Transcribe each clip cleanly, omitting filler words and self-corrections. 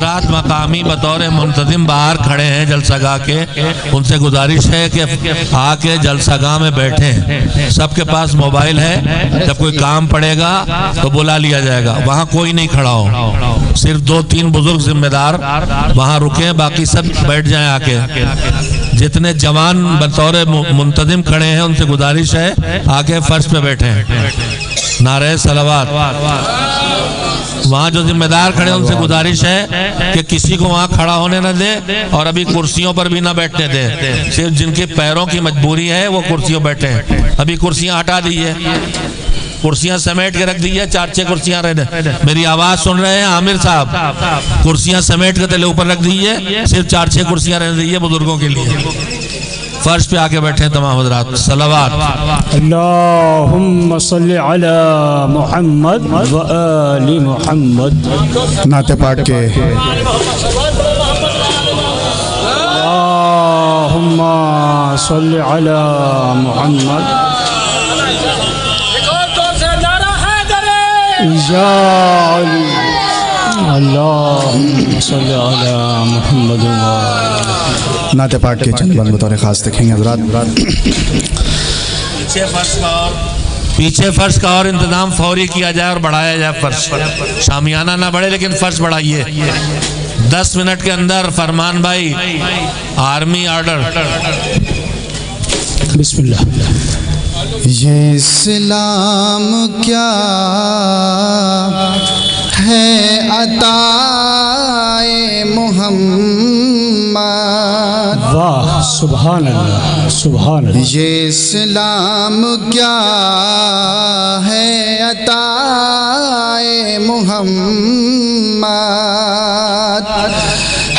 رات مقامی بطور منتظم باہر کھڑے ہیں جلسہ گاہ کے، ان سے گزارش ہے کہ آ کے جلسہ گاہ میں بیٹھیں۔ سب کے پاس موبائل ہے، جب کوئی کام پڑے گا تو بلا لیا جائے گا، وہاں کوئی نہیں کھڑا ہو، صرف 2-3 بزرگ ذمہ دار وہاں رکیں، باقی سب بیٹھ جائیں آ کے۔ جتنے جوان بطور منتظم کھڑے ہیں ان سے گزارش ہے آ کے فرش پہ بیٹھیں۔ نعرہ صلوات۔ وہاں جو ذمہ دار کھڑے ان سے گزارش ہے کہ کسی کو وہاں کھڑا ہونے نہ دے اور ابھی کرسیوں پر بھی نہ بیٹھنے دے، صرف جن کے پیروں کی مجبوری ہے وہ کرسیوں بیٹھیں۔ ابھی کرسیاں ہٹا دیئے، کرسیاں سمیٹ کے رکھ دیئے، 4-6 کرسیاں رہنے۔ میری آواز سن رہے ہیں عامر صاحب؟ کرسیاں سمیٹ کے تلے اوپر رکھ دیئے، صرف 4-6 کرسیاں رہنے دیئے بزرگوں کے لیے۔ فرش پہ آکے بیٹھیں تمام حضرات۔ صلوات۔ اللہم صلی علی محمد و آل محمد۔ نعت پاک کے اللہم صلی علی محمد یا علی۔ اللہم صلی علی محمد و آل۔ نعت پاک کے چند بند بطور خاص دیکھیں گے حضرات۔ پیچھے فرش کا اور انتظام فوری کیا جائے اور بڑھایا جائے فرش۔ شامیانہ نہ بڑھے لیکن فرش بڑھائیے۔ 10 منٹ کے اندر فرمان بھائی، آرمی آرڈر۔ بسم اللہ۔ یہ اسلام کیا ہے عطائے محمد، واہ سبحان اللہ سبحان اللہ۔ یہ اسلام کیا ہے عطائے محمد،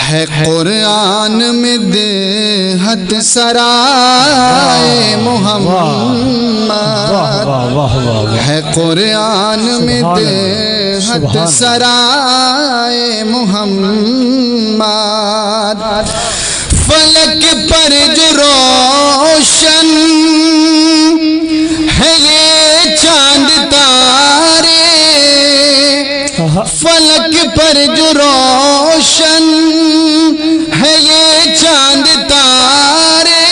ہے قرآن میں دہت سرائے محمد، ہے قرآن میں دہت سرائے محمد، فلک پر جو روشن ہے یہ چاند تارے، فلک پر جو روشن ہے یہ چاند تارے،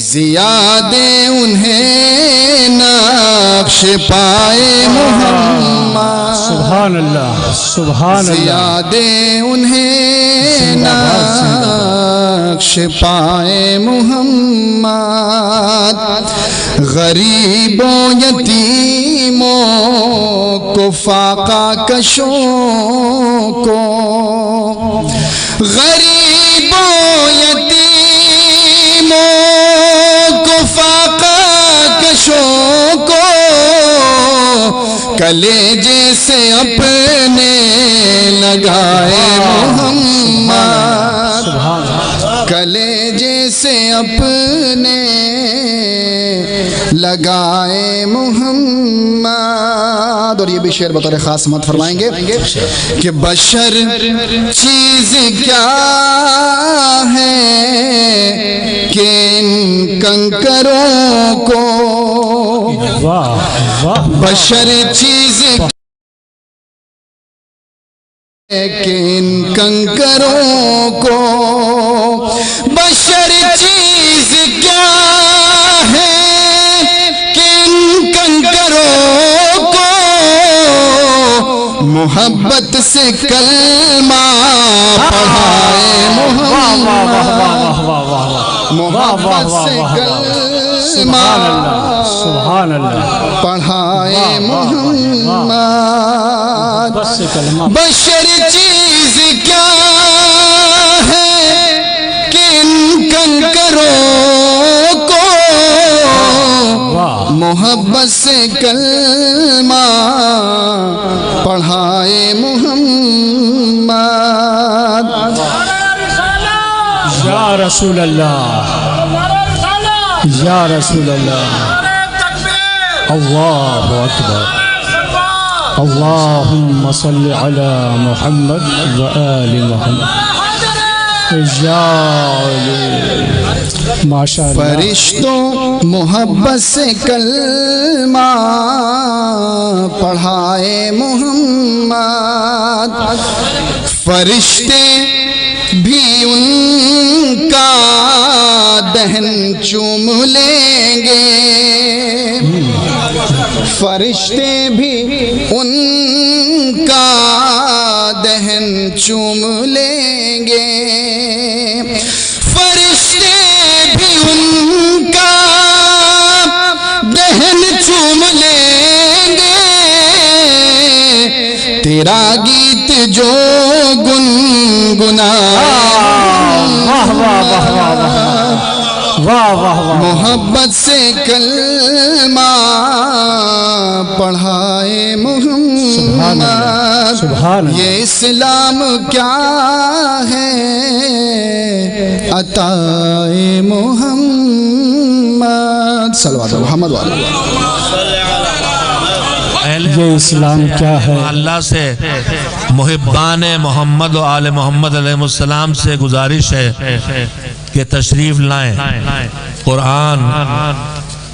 زیادہ انہیں نقش پائے محمد، سبحان اللہ سبحان اللہ۔ زیادہ انہیں نقش پائے محمد، غریبوں یتیموں کو فاقہ کشوں کو، غریبوں یتیموں کو فاقہ کشوں کو، کلیجے سے اپنے لگائے محمد، کلیجے سے اپنے لگائے محمد۔ اور یہ بھی شعر بطور خاص مت فرمائیں گے کہ بشر چیز کیا ہے کہ ان کنکروں کو، بشر چیز کہ ان کنکروں کو، بشر چیز کیا ہے کہ ان کنکروں کو، محبت سے کلمہ پڑھائے محمد، محبت سے کلمہ پڑھائے محمد، بشر چیز کیا ہے کہ ان کنکروں کو، محبت سے کلمہ پڑھائے محمد۔ یا رسول اللہ یا رسول اللہ، اللہ اکبر۔ اللہم صلی علی محمد و آل محمد۔ ماشاء اللہ. فرشتوں محبت سے کلمہ پڑھائے محمد، فرشتے بھی ان کا دہن چوم لیں گے، فرشتے بھی ان کا دہن چوم لیں گے، فرشتے بھی ان کا دہن چوم لیں گے، تیرا گیت جو گنگنائے محبت سے کلمہ پڑھائے محمد، یہ اسلام کیا ہے عطائے محمد، صلوات محمد والے. یہ اسلام کیا ہے؟ اللہ سے محبان محمد و آل محمد علیہ السلام سے گزارش ہے کہ تشریف لائیں.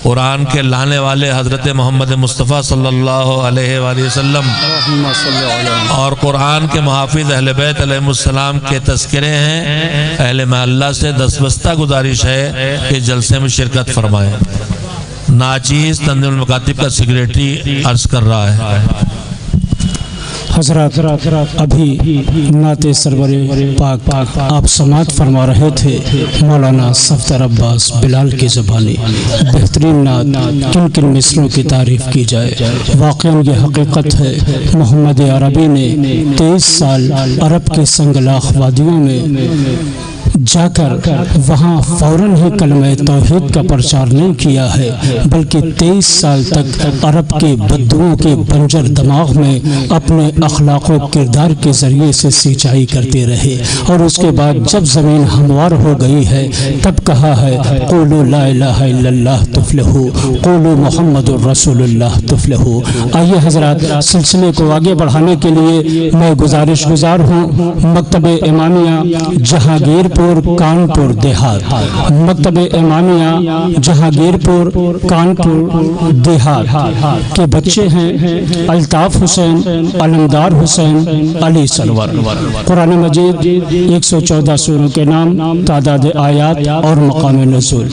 قرآن کے لانے والے حضرت محمد مصطفیٰ صلی اللہ علیہ وآلہ وسلم اور قرآن کے محافظ اہل بیت علیہ السلام کے تذکرے ہیں. اہل محلہ سے دستبستہ گزارش ہے کہ جلسے میں شرکت فرمائیں. ناچیز تنظیم المکاتب کا سیکریٹری عرض کر رہا ہے. حضرات ابھی نعت سرور پاک آپ سماعت فرما رہے تھے. مولانا صفدر عباس بلال کی زبانی بہترین نعت کن کن مصروں کی تعریف کی جائے. واقعاً یہ حقیقت ہے محمد عربی نے 23 سال عرب کے سنگلاخ وادیوں میں جا کر وہاں فوراً ہی کلمہ توحید کا پرچار نہیں کیا ہے، بلکہ 23 سال تک عرب کے بدوؤں کے بنجر دماغ میں اپنے اخلاق و کردار کے ذریعے سے سینچائی کرتے رہے، اور اس کے بعد جب زمین ہموار ہو گئی ہے تب کہا ہے قولوا لا الہ الا اللہ تفلحوا، قولوا محمد الرسول اللہ تفلحوا. آئیے حضرات، سلسلے کو آگے بڑھانے کے لیے میں گزارش گزار ہوں مکتب امامیہ جہانگیر پور کانپور دیہات، مکتب امامیہ جہانگیر پور کانپور دیہات کے بچے ہیں الطاف حسین، علمدار حسین، علی سرور. قرآن مجید 114 سوروں کے نام، تعداد آیات اور مقام نزول،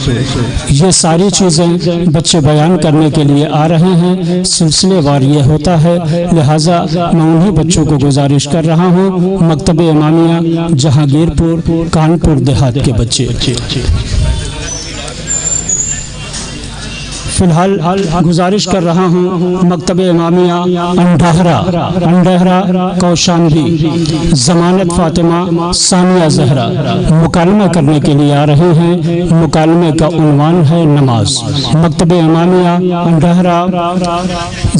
یہ ساری چیزیں بچے بیان کرنے کے لیے آ رہے ہیں. سلسلے وار یہ ہوتا ہے، لہٰذا میں انہی بچوں کو گزارش کر رہا ہوں مکتب امامیہ جہانگیر پور کانپور دیہات کے بچے. فی الحال گزارش کر رہا ہوں مکتب امامیہ انڈہرہ کوشامبی ضمانت فاطمہ ثانیہ زہرا مکالمہ کرنے کے لیے آ رہے ہیں. مکالمے کا عنوان ہے نماز. مکتب امامیہ انڈہرہ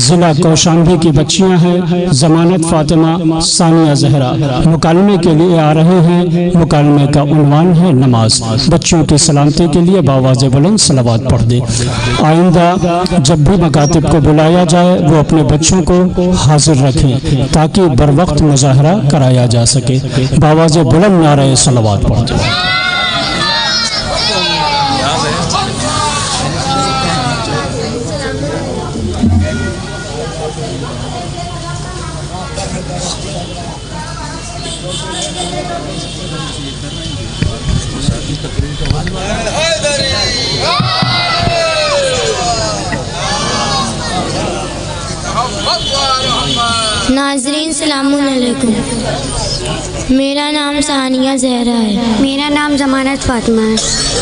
ضلع کوشامبی کی بچیاں ہیں ضمانت فاطمہ ثانیہ زہرا مکالمے کے لیے آ رہے ہیں. مکالمے کا عنوان ہے نماز. بچوں کی سلامتی کے لیے باواز بلند صلوات پڑھ دیں. آئندہ جب بھی مکاتب کو بلایا جائے وہ اپنے بچوں کو حاضر رکھیں تاکہ بر وقت مظاہرہ کرایا جا سکے. باواز بلند نعرہ صلوات پڑھ دیں. ناظرین السلام علیکم. میرا نام ثانیہ زہرا ہے. میرا نام ضمانت فاطمہ ہے.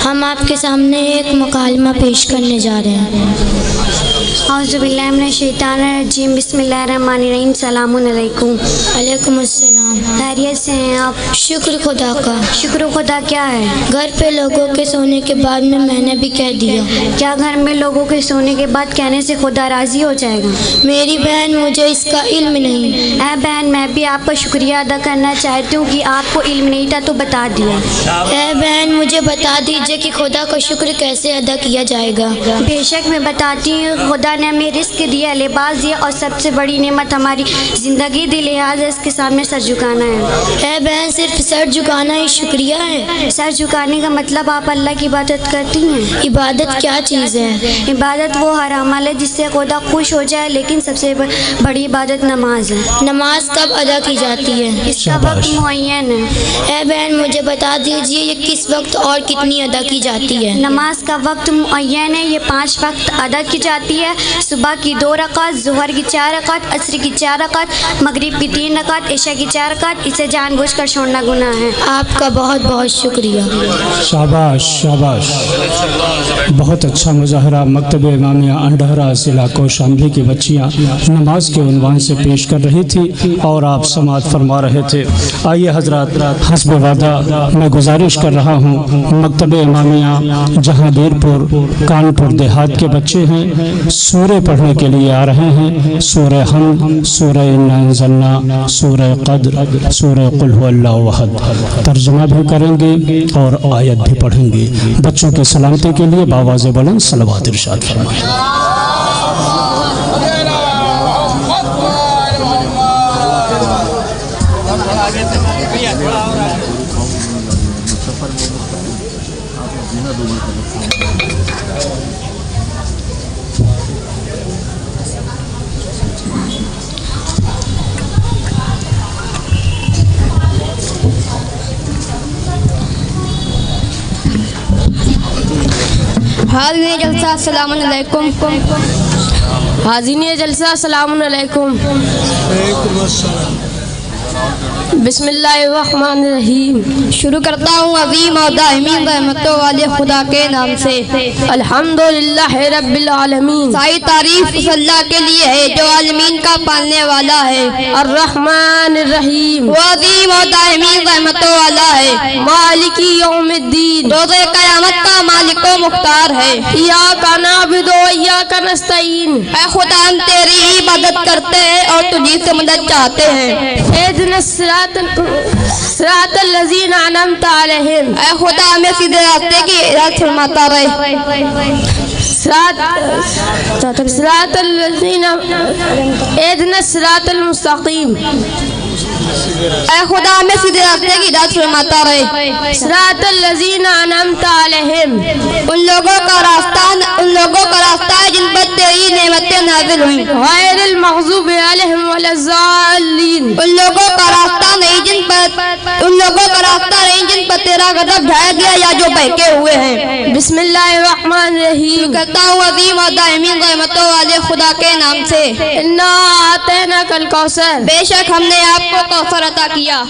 ہم آپ کے سامنے ایک مکالمہ پیش کرنے جا رہے ہیں. اعوذ باللہ من الشیطان الرجیم، بسم اللہ الرحمن الرحیم. السلام علیکم. وعلیکم السلام. خیریت سے ہیں آپ؟ شکر خدا کا. شکر خدا کیا ہے؟ گھر پہ لوگوں کے سونے کے بعد میں نے بھی کہہ دیا. کیا گھر میں لوگوں کے سونے کے بعد کہنے سے خدا راضی ہو جائے گا؟ میری بہن مجھے اس کا علم نہیں. اے بہن، میں بھی آپ کا شکریہ ادا کرنا چاہتی ہوں کہ آپ کو علم نہیں تھا تو بتا دیا. اے بہن مجھے بتا دیجئے کہ خدا کا شکر کیسے ادا کیا جائے گا. بے شک میں بتاتی ہوں. خدا نے ہمیں رزق دیا، لباس دیا، اور سب سے بڑی نعمت ہماری زندگی دی، لہٰذا اس کے سامنے سر جھکانا ہے۔ اے بہن، صرف سر جھکانا ہی شکریہ ہے؟ سر جھکانے کا مطلب آپ اللہ کی عبادت کرتی ہیں۔ عبادت کیا چیز ہے؟ عبادت وہ ہر عمل ہے جس سے خدا خوش ہو جائے، لیکن سب سے بڑی عبادت نماز ہے۔ نماز کب ادا کی جاتی ہے؟ اس کا وقت معین ہے۔ اے بہن، مجھے بتا دیجئے یہ کس وقت اور کتنی ادا کی جاتی ہے؟ نماز کا وقت معین ہے، یہ 5 وقت ادا کی جاتی ہے۔ صبح کی 2 رکعت، ظہر کی 4 رکعت، عصر کی 4 رکعت، مغرب کی 3 رکعت، عشاء کی 4 رکعت۔ اسے جان بوجھ کر چھوڑنا گناہ ہے۔ آپ کا بہت بہت شکریہ۔ شاباش شاباش، بہت اچھا مظاہرہ مکتب امامیہ انڈہرا ضلع کوشامبی کی بچیاں نماز کے عنوان سے پیش کر رہی تھی اور آپ سماعت فرما رہے تھے۔ آئیے حضرات، حسب وعدہ میں گزارش کر رہا ہوں، مکتب امامیہ جہانگیر پور کانپور دیہات کے بچے ہیں، سورہ پڑھنے کے لیے آ رہے ہیں۔ سورہ حمد، سورہ انا انزلنا، سورہ قدر، سورہ قل هو اللہ احد، ترجمہ بھی کریں گے اور آیت بھی پڑھیں گے۔ بچوں کی سلامتی کے لیے باواز بلند صلوات ارشاد فرمائیں۔ حاضرین جلسہ السلام علیکم۔ حاضرین جلسہ السلام علیکم۔ بسم اللہ الرحمن الرحیم۔ شروع کرتا ہوں عظیم اور دائمی رحمتوں والے خدا کے نام سے۔ الحمدللہ رب العالمین، ساری تعریف اس اللہ کے لیے ہے جو عالمین کا پالنے والا ہے۔ الرحمن الرحیم، وہ عظیم اور دائمی رحمتوں والا ہے۔ مالک یوم الدین، روز قیامت کا مالک و مختار ہے۔ ایاک نعبد و ایاک نستعین، اے خدا ہم تیری ہی عبادت کرتے ہیں اور تجھی سے مدد چاہتے ہیں۔ اہدنا صراط الذین انعمت علیہم، اے خدا ہمیں سیدھے راستے کی ہدایت فرماتا رہے۔ صراط الذین، اہدنا الصراط المستقیم، اے خدا ہمیں سیدھے راستے کی ہدایت فرماتا رہے۔ صراط الذین انعمت علیہم، ان لوگوں کا راستہ ہے جن پر تیری نعمتیں نازل ہوئیں۔ غیر المغضوب علیہم ولا الضالین، ان لوگوں کا راستہ نہیں جن پر تیرا غضب ڈھایا گیا یا جو بہکے ہوئے ہیں۔ بسم اللہ الرحمن الرحیم، کرتا ہوں عظیم اور دائمی رحمتوں والے خدا کے نام سے۔ انا اعطیناک الکوثر، بے شک ہم نے آپ کو کوثر عطا کیا۔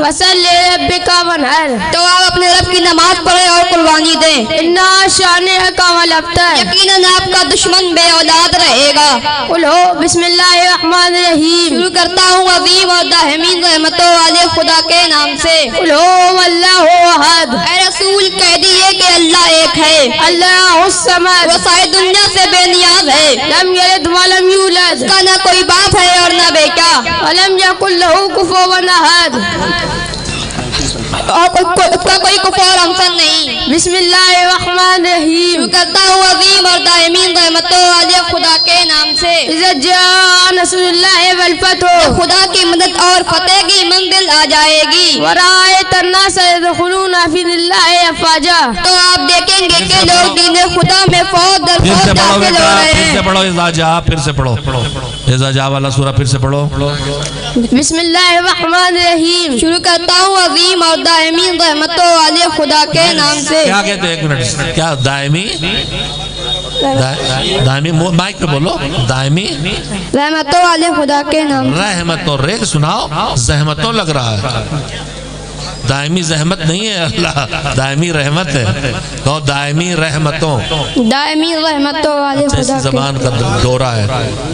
وصلی لربک وانحر، تو آپ اپنے رب کی نماز پڑھیں اور قربانی دیں۔ انا شانئک هو الابتر، یقیناً آپ کا دشمن بے اولاد رہے گا۔ قل ہو، بسم اللہ الرحمن الرحیم، شروع کرتا ہوں عظیم اور دائمی رحمتوں والے خدا کے نام سے۔ قل ہو اللہ احد، اے رسول کہہ دیئے کہ اللہ ایک ہے۔ اللہ الصمد، وہ ساری دنیا سے بے نیاز ہے۔ لم یلد ولم یولد، اس کا نہ کوئی باپ ہے اور نہ بیٹا۔ ولم یکن لہ کفوا احد، اور اس کا کوئی کفار ہمسن نہیں۔ بسم اللہ الرحمن الرحیم، کرتا ہوں عظیم اور دائمی رحمتوں والے خدا کے نام سے۔ اذا جاء نصر اللہ والفتح، خدا کی مدد اور فتح کی منزل آ جائے گی۔ ورأیت الناس يدخلون في اللہ افواجا، تو آپ دیکھیں گے کہ لوگ دین خدا میں فوج در فوج داخل ہو رہے ہیں۔ پھر سے پڑھو اذا جاء، پھر سے پڑھو اذا جاء والا سورہ پھر سے پڑھو۔ بسم اللہ الرحمن الرحیم، شروع کرتا ہوں عظیم اور دائمی رحمتوں والے خدا کے نام سے۔ کیا کہتے ہیں؟ ایک منٹ، کیا دائمی؟ دائمی مائک پہ بولو۔ دائمی رحمتوں والے خدا کے نام، رحمتوں، ریگ سناؤ، زحمتوں لگ رہا ہے۔ دائمی زحمت نہیں ہے اللہ، دائمی رحمت ہے۔ کہو دائمی رحمتوں، دائمی رحمتوں والے خدا کے۔ زبان کا دورہ ہے،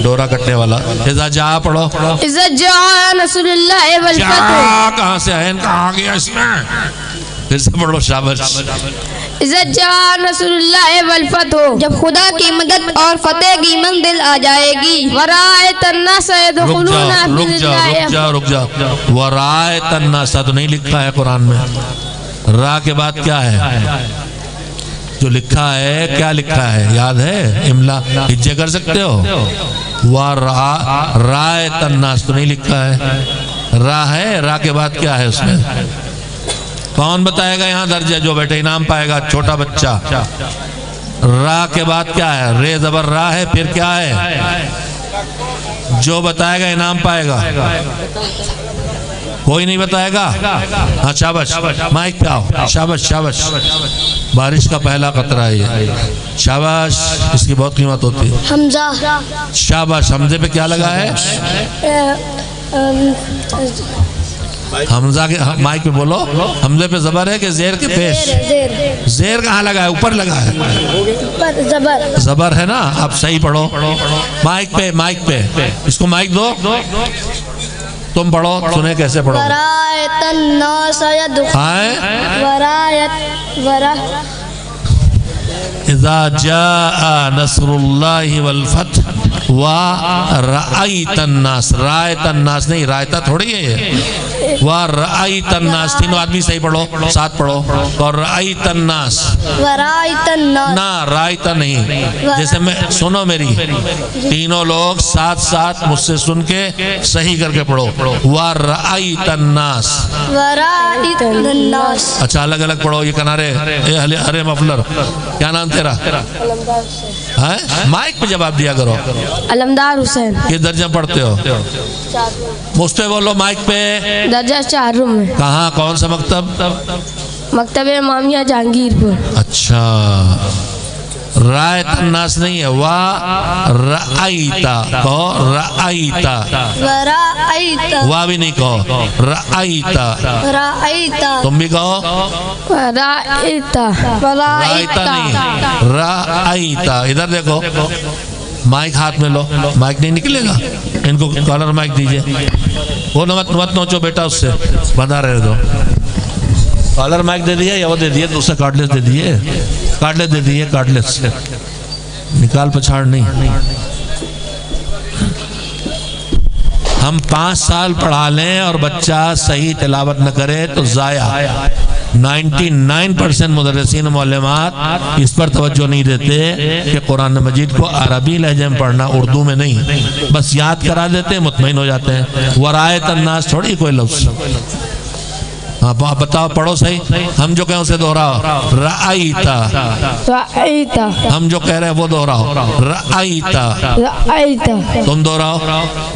دورہ کٹنے والا۔ اذا جاء پڑھو۔ اذا جاء نصر اللہ والفتح، جاء کہاں سے ہے، کہاں گیا اس میں؟ پھر سے پڑھو، شاباش۔ اذا جاء نصر اللہ والفتح، جب خدا کی مدد اور فتح کی منزل آ جائے گی۔ ورأیت الناس يدخلون في اللہ، رک جا۔ ورأیت الناس تو نہیں لکھا ہے قرآن میں، را کے بعد کیا ہے؟ جو لکھا ہے کیا لکھا ہے یاد ہے؟ املا ہجے کر سکتے ہو؟ رَأَيْتَ النَّاسَ تو نہیں لکھا ہے، را ہے، را کے بعد کیا ہے اس میں؟ کون بتائے گا یہاں درجہ؟ جو بیٹے انعام پائے گا چھوٹا بچہ۔ را کے بعد کیا ہے؟ رے زبر را ہے، پھر کیا ہے؟ جو بتائے گا انعام پائے گا۔ کوئی نہیں بتائے گا؟ ہاں شاباش، مائک پہ آؤ، شاباش شاباش، بارش کا پہلا قطرہ ہے یہ، شاباش، اس کی بہت قیمت ہوتی ہے۔ حمزہ، شاباش، حمزے پہ کیا لگا ہے؟ حمزہ کے مائک پہ بولو، حمزے پہ زبر ہے کہ زیر کے پیش؟ زیر کہاں لگا ہے؟ اوپر لگا ہے، زبر ہے نا؟ آپ صحیح پڑھو، مائک پہ، مائک پہ، اس کو مائک دو، تم پڑھو، سنیں کیسے پڑھو۔ ورایت الناس اذا جاء نصر اللہ والفتح ورأیت الناس، رأیت الناس نہیں، رأیتا تھوڑی ہے یہ، ورأیت الناس، تینوں آدمی صحیح پڑھو، ساتھ پڑھو، اور رأیت الناس، نہ رأیتا نہیں، جیسے میں سنو میری، تینوں لوگ ساتھ ساتھ مجھ سے سن کے صحیح کر کے پڑھو، ورأیت الناس، اچھا الگ الگ پڑھو، یہ کنارے، ارے مفلر، کیا نام تیرا؟ مائک پہ جواب دیا کرو۔ علمدار حسین۔ یہ درجہ پڑھتے ہو؟ مجھ پہ بولو مائک پہ۔ درجہ چہارم میں۔ کہاں؟ کون سا مکتب؟ مکتب امامیہ جہانگیر پور۔ اچھا، رائت الناس نہیں ہے، رأیتا کہو، رأیتا، وا بھی نہیں کہو، رأیتا، تم بھی کہو، رأیتا، رأیتا نہیں، رأیتا، ادھر دیکھو، مائک ہاتھ میں لو، مائک نہیں نکلے گا، ان کو کالر مائک دیجئے، وہ مت نوچو بیٹا، اس سے بندھا رہے دو، کالر مائک دے دیا یا وہ دے دیا، دوسرا کارڈلیس دے دیے، کارڈلیس دے دیے، کارڈلیس نکال پچھاڑ نہیں۔ ہم 5 سال پڑھا لیں اور بچہ صحیح تلاوت نہ کرے تو ضائع۔ 99% مدرسین و معلمات اس پر توجہ نہیں دیتے کہ قرآن مجید کو عربی لہجے میں پڑھنا، اردو میں نہیں، بس یاد کرا دیتے مطمئن ہو جاتے ہیں۔ ورایت الناس تھوڑی کوئی لفظ، ہاں بتاؤ، پڑھو صحیح، ہم جو کہیں اسے دہراؤ، رأیتا، رأیتا، ہم جو کہہ رہے ہیں وہ دہراؤ، رأیتا، رأیتا، تم دہراؤ،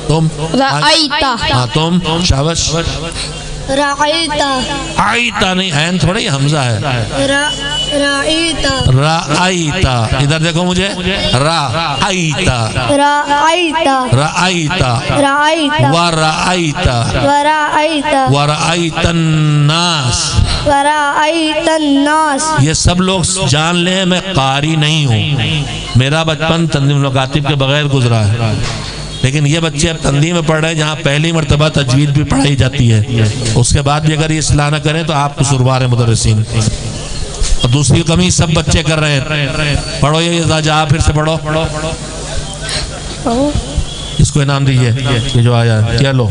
تم رأیتا، ہاں تم، شاباش، رأیتا، آئیتا نہیں، عین تھوڑی حمزہ ہے، رأیتا، رأیتا، ادھر دیکھو مجھے، رأیتا، رأیتا، رأیتا، رأیتا، ورأیتا، ورأیتا، ورأیت الناس، ورأیت الناس۔ یہ سب لوگ جان لیں میں قاری نہیں ہوں، میرا بچپن تنظیم الکاتب کے بغیر گزرا ہے، لیکن یہ بچے اب تنظیم میں پڑھ رہے ہیں جہاں پہلی مرتبہ تجوید بھی پڑھائی جاتی ہے، اس کے بعد بھی اگر یہ اصلاح نہ کریں تو آپ قصوروار ہیں مدرسین۔ اور دوسری کمی سب بچے کر رہے ہیں، پڑھو یہ اذا جاء، پھر سے پڑھو، اس کو انعام دیجئے، یہ جو آیا ہے کیا لو،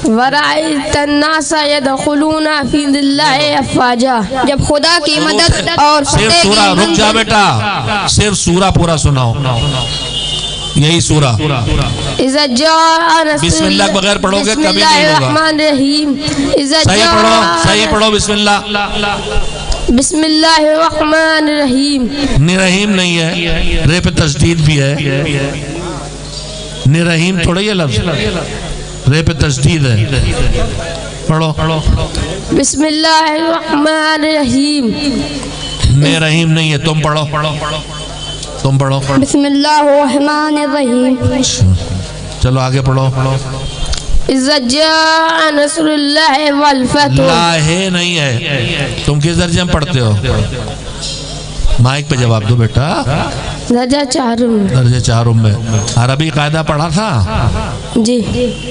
ورأیت الناس یدخلون فی ظل اللہ افواجا، جب خدا کی مدد اور صرف سورہ، رک جا بیٹا، صرف سورہ پورا سناؤ، یہی سورہ، اذا جاء نصر بسم اللہ بغیر پڑھو گے کبھی بسم نہیں اللہ ہوگا، الرحمن الرحیم، اذا صحیح پڑھو، جاء، صحیح پڑھو، بسم اللہ، بسم اللہ الرحمن الرحیم، نرحیم نہیں ہے، رے پہ تشدید بھی ہے، نرحیم تھوڑا یہ لفظ، رے پہ تشدید ہے، پڑھو، بسم اللہ الرحمن الرحیم، نرحیم نہیں ہے، تم پڑھو، تم پڑھو، بسم اللہ الرحمن الرحیم، چلو آگے پڑھو، اذا جاء نصر اللہ والفتح، لاہے نہیں ہے، تم کس درجے میں پڑھتے ہو؟ مائک پہ جواب دو بیٹا، درجہ چہارم، درجہ چہارم میں۔ عربی قاعدہ پڑھا تھا، جی،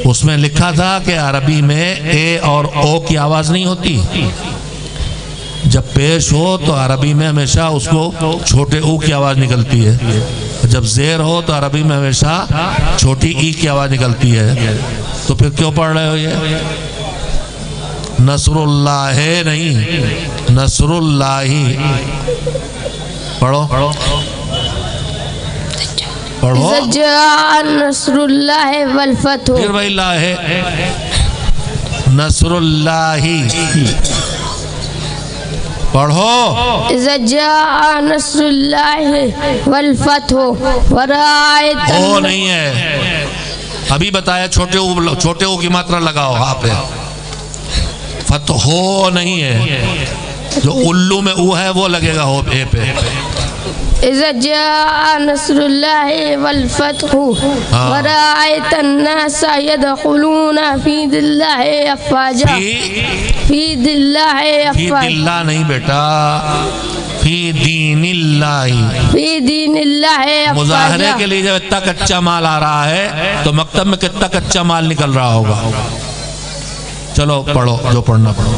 اس میں لکھا تھا کہ عربی میں اے اور او کی آواز نہیں ہوتی، جب پیش ہو تو عربی میں ہمیشہ اس کو چھوٹے او کی آواز نکلتی ہے، جب زیر ہو تو عربی میں ہمیشہ چھوٹی ای کی آواز نکلتی ہے، تو پھر کیوں پڑھ رہے ہو یہ؟ نصر اللہ ہے نہیں، نصر اللہ، پڑھو پڑھو. إذا جاء نصر الله والفتح. پھر وہی لا ہے نصر اللہ. پڑھو. إذا جاء نصر الله والفتح ورأيت. ہو نہیں ہے ابھی بتایا چھوٹے او کی ماترا لگاؤ ہاں پہ. فتح ہو نہیں ہے جو الو میں او ہے وہ لگے گا ہو اے پہ. إذا جاء نصر الله والفتح ورأيت الناس يدخلون في دين الله أفواجا. في دين الله فی أفواجا. اللہ نہیں بیٹا فی دین اللہ. في دين الله مظاہرے أفواجا. کے لیے جب اتنا کچا مال آ رہا ہے تو مکتب میں کتنا کچا مال نکل رہا ہوگا. چلو پڑھو جو پڑھنا پڑھو.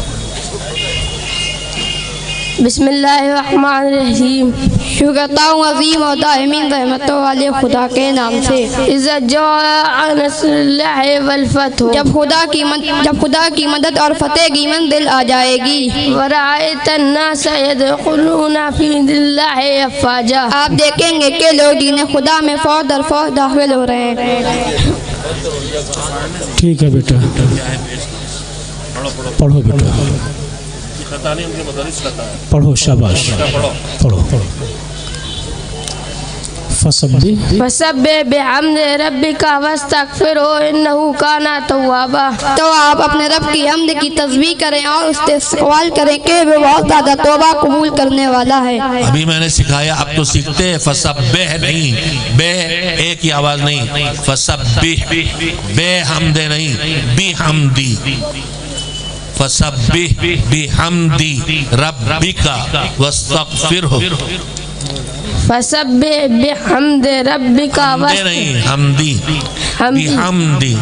بسم اللہ الرحمن الرحیم. شروع کرتا ہوں عظیم اور دائمین رحمتوں والے خدا کے نام سے. اذا جاء نصر اللہ والفتح. جب خدا کی مدد اور فتح کی منزل آ جائے گی. ورأیت الناس يدخلون فی دین اللہ افواجا. آپ دیکھیں گے کہ لوگ دین خدا میں فوج در فوج داخل ہو رہے ہیں. ٹھیک ہے بیٹا پڑھو بیٹا پڑھو شاباش پڑھو. فسبح بحمد ربک واستغفرہ انہ کان توابا. تو آپ اپنے رب کی حمد کی تسبیح کریں اور اس سے سوال کریں کہ وہ بہت زیادہ توبہ قبول کرنے والا ہے. ابھی میں نے سکھایا اب تو سیکھتے. فسبح نہیں بے ایک کی آواز نہیں. فسبح بے حمد نہیں بی حمدی. فسبح بحمدی ربک واستغفرہ. فسبح بحمد ربک حمدے نہیں حمدی حمدی. بحمدی.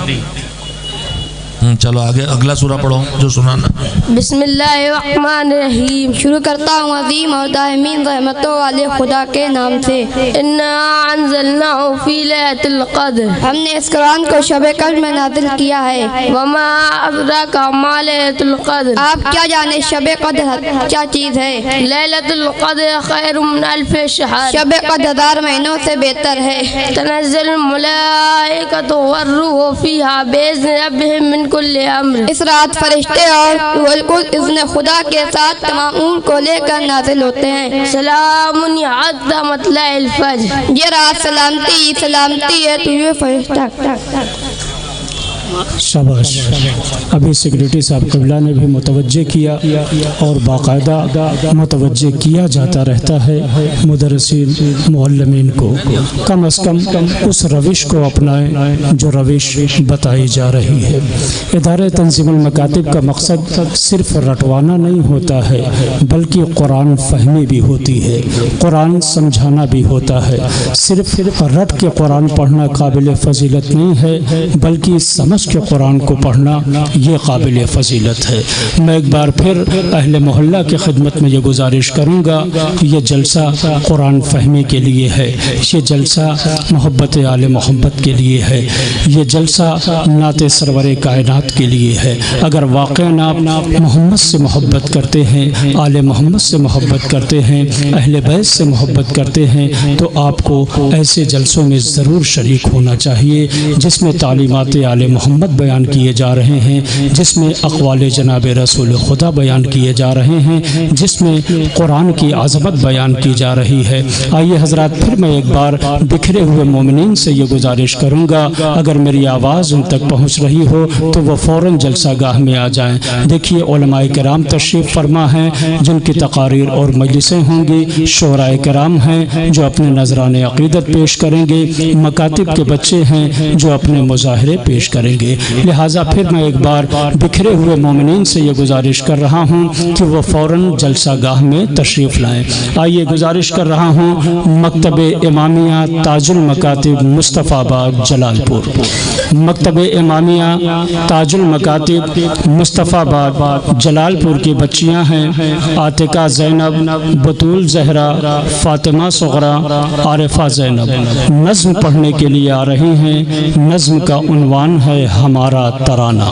چلو آگے اگلا سورہ پڑھو جو سنانا. بسم اللہ الرحمن الرحیم. شروع کرتا ہوں عظیم اور دائمین رحمتوں والے خدا کے نام سے. انا انزلناہ فی لیلۃ القدر. ہم نے اس قرآن کو شب قدر میں نازل کیا ہے. وما ادراک ما لیلۃ القدر. آپ کیا جانے شب قدر کیا چیز ہے. لیلۃ القدر خیر من الف شہر. شب قدر 1000 مہینوں سے بہتر ہے. تنزل الملائکۃ والروح فیہا باذن ربہم من کل امر. اس رات فرشتے اور روح القدس اذن خدا کے ساتھ تمام امور کو لے کر نازل ہوتے ہیں. سلام حتی مطلع الفجر. یہ رات سلامتی ہے تو یہ فرشتہ. شاباش. ابھی سیکریٹری صاحب قبلہ نے بھی متوجہ کیا اور باقاعدہ متوجہ کیا جاتا رہتا ہے مدرسین معلمین کو کم از کم اس روش کو اپنائیں جو روش بتائی جا رہی ہے. ادارہ تنظیم المکاتب کا مقصد صرف رٹوانا نہیں ہوتا ہے بلکہ قرآن فہمی بھی ہوتی ہے, قرآن سمجھانا بھی ہوتا ہے. صرف رٹ کے قرآن پڑھنا قابل فضیلت نہیں ہے بلکہ سمجھ کے قرآن کو پڑھنا یہ قابل فضیلت ہے. میں ایک بار پھر اہل محلہ کی خدمت میں یہ گزارش کروں گا, یہ جلسہ قرآن فہمی کے لیے ہے, یہ جلسہ محبت آل محمد کے لیے ہے, یہ جلسہ نعت سرور کائنات کے لیے ہے. اگر واقعاً آپ محمد سے محبت کرتے ہیں, آل محمد سے محبت کرتے ہیں, اہل بیت سے محبت کرتے ہیں تو آپ کو ایسے جلسوں میں ضرور شریک ہونا چاہیے جس میں تعلیمات آل محمد بیان کیے جا رہے ہیں, جس میں اقوال جناب رسول خدا بیان کیے جا رہے ہیں, جس میں قرآن کی عظمت بیان کی جا رہی ہے. آئیے حضرات پھر میں ایک بار بکھرے ہوئے مومنین سے یہ گزارش کروں گا اگر میری آواز ان تک پہنچ رہی ہو تو وہ فوراً جلسہ گاہ میں آ جائیں. دیکھیے علماء کرام تشریف فرما ہیں جن کی تقاریر اور مجلسیں ہوں گی, شعراء کرام ہیں جو اپنے نذران عقیدت پیش کریں گے, مکاتب کے بچے ہیں جو اپنے مظاہرے پیش کریں گے. لہٰذا پھر میں ایک بار بکھرے ہوئے مومنین سے یہ گزارش کر رہا ہوں کہ وہ فوراً جلسہ گاہ میں تشریف لائیں. آئیے گزارش کر رہا ہوں مکتب امامیہ تاج المکاتب مصطفیٰ آباد جلال پور. مکتب امامیہ تاج المکاتب مصطفیٰ آباد جلال پور کی بچیاں ہیں عاتقہ زینب, بطول زہرا, فاطمہ صغرا, عارفہ زینب. نظم پڑھنے کے لیے آ رہی ہیں. نظم کا عنوان ہے ہمارا ترانہ.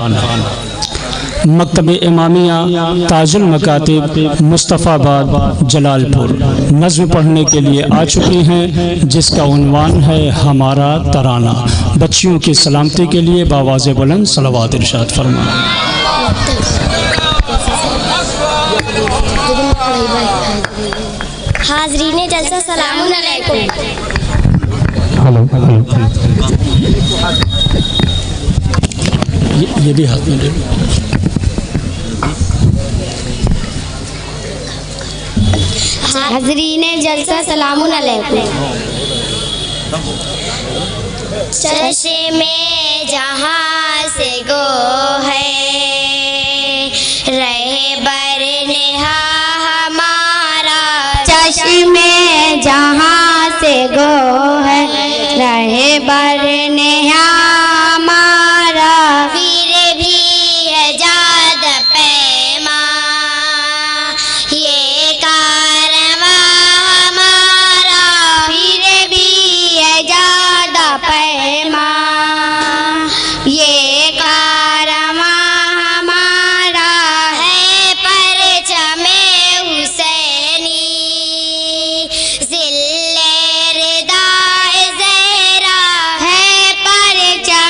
مکتب امامیہ تاجل مکاتب مصطفیٰ آباد جلال پور نظم پڑھنے کے لیے آ چکی ہیں، جس کا عنوان ہے ہمارا ترانہ۔ بچیوں کی سلامتی کے لیے بآواز بلند صلوات ارشاد فرمائیں۔ حاضرین جلسہ سلام علیکم۔ یہ بھی ہاتھ میں لے لو۔ حاضرین جلسہ سلام علیکم۔ چشمے جہاں سے گو ہے رہبر نہا ہمارا، چشمے جہاں سے گو ہے رہبر نہا ہمارا، پھر بھی ہے جاد پیما یہ کارواں ہمارا، پھر بھی ہے جاد پیما یہ کارواں ہمارا، ہے پرچم حسینی ذل ردائے زہرا، ہے پرچم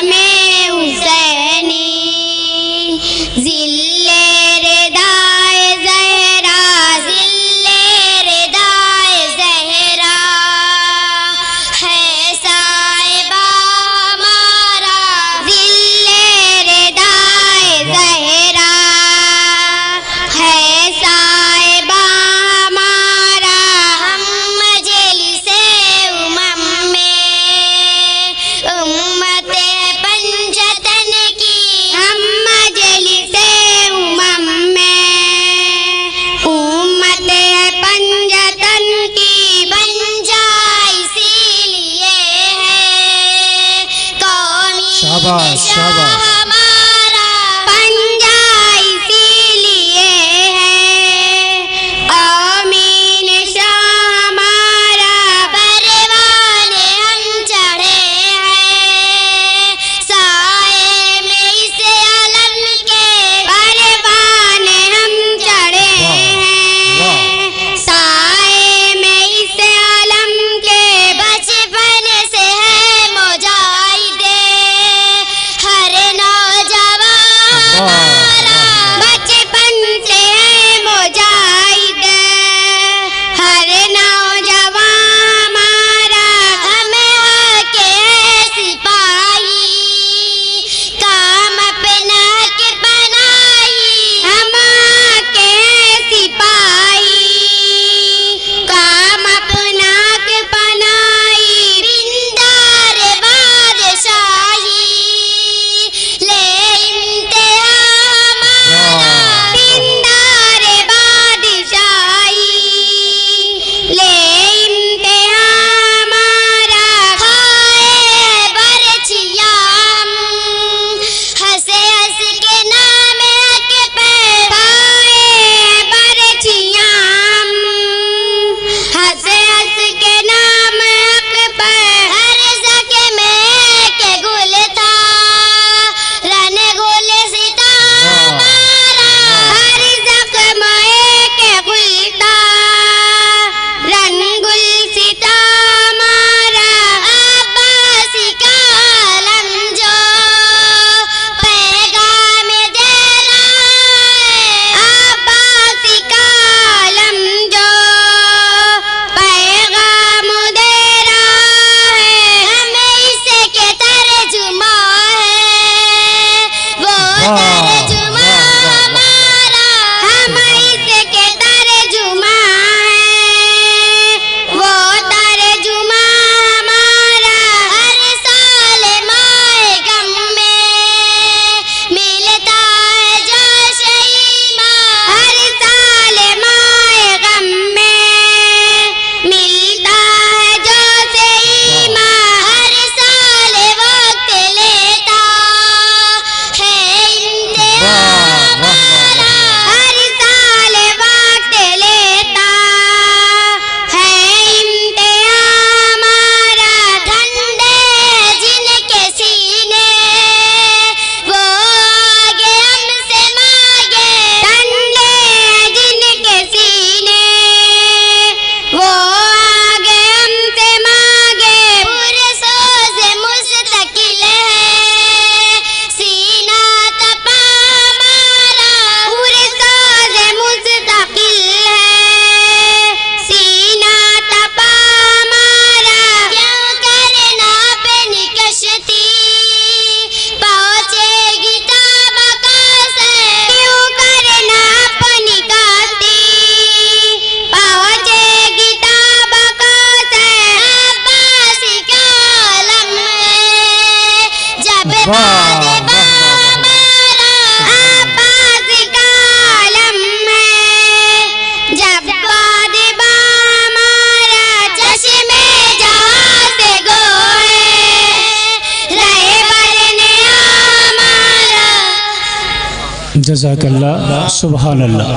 جزاک اللہ، سبحان اللہ۔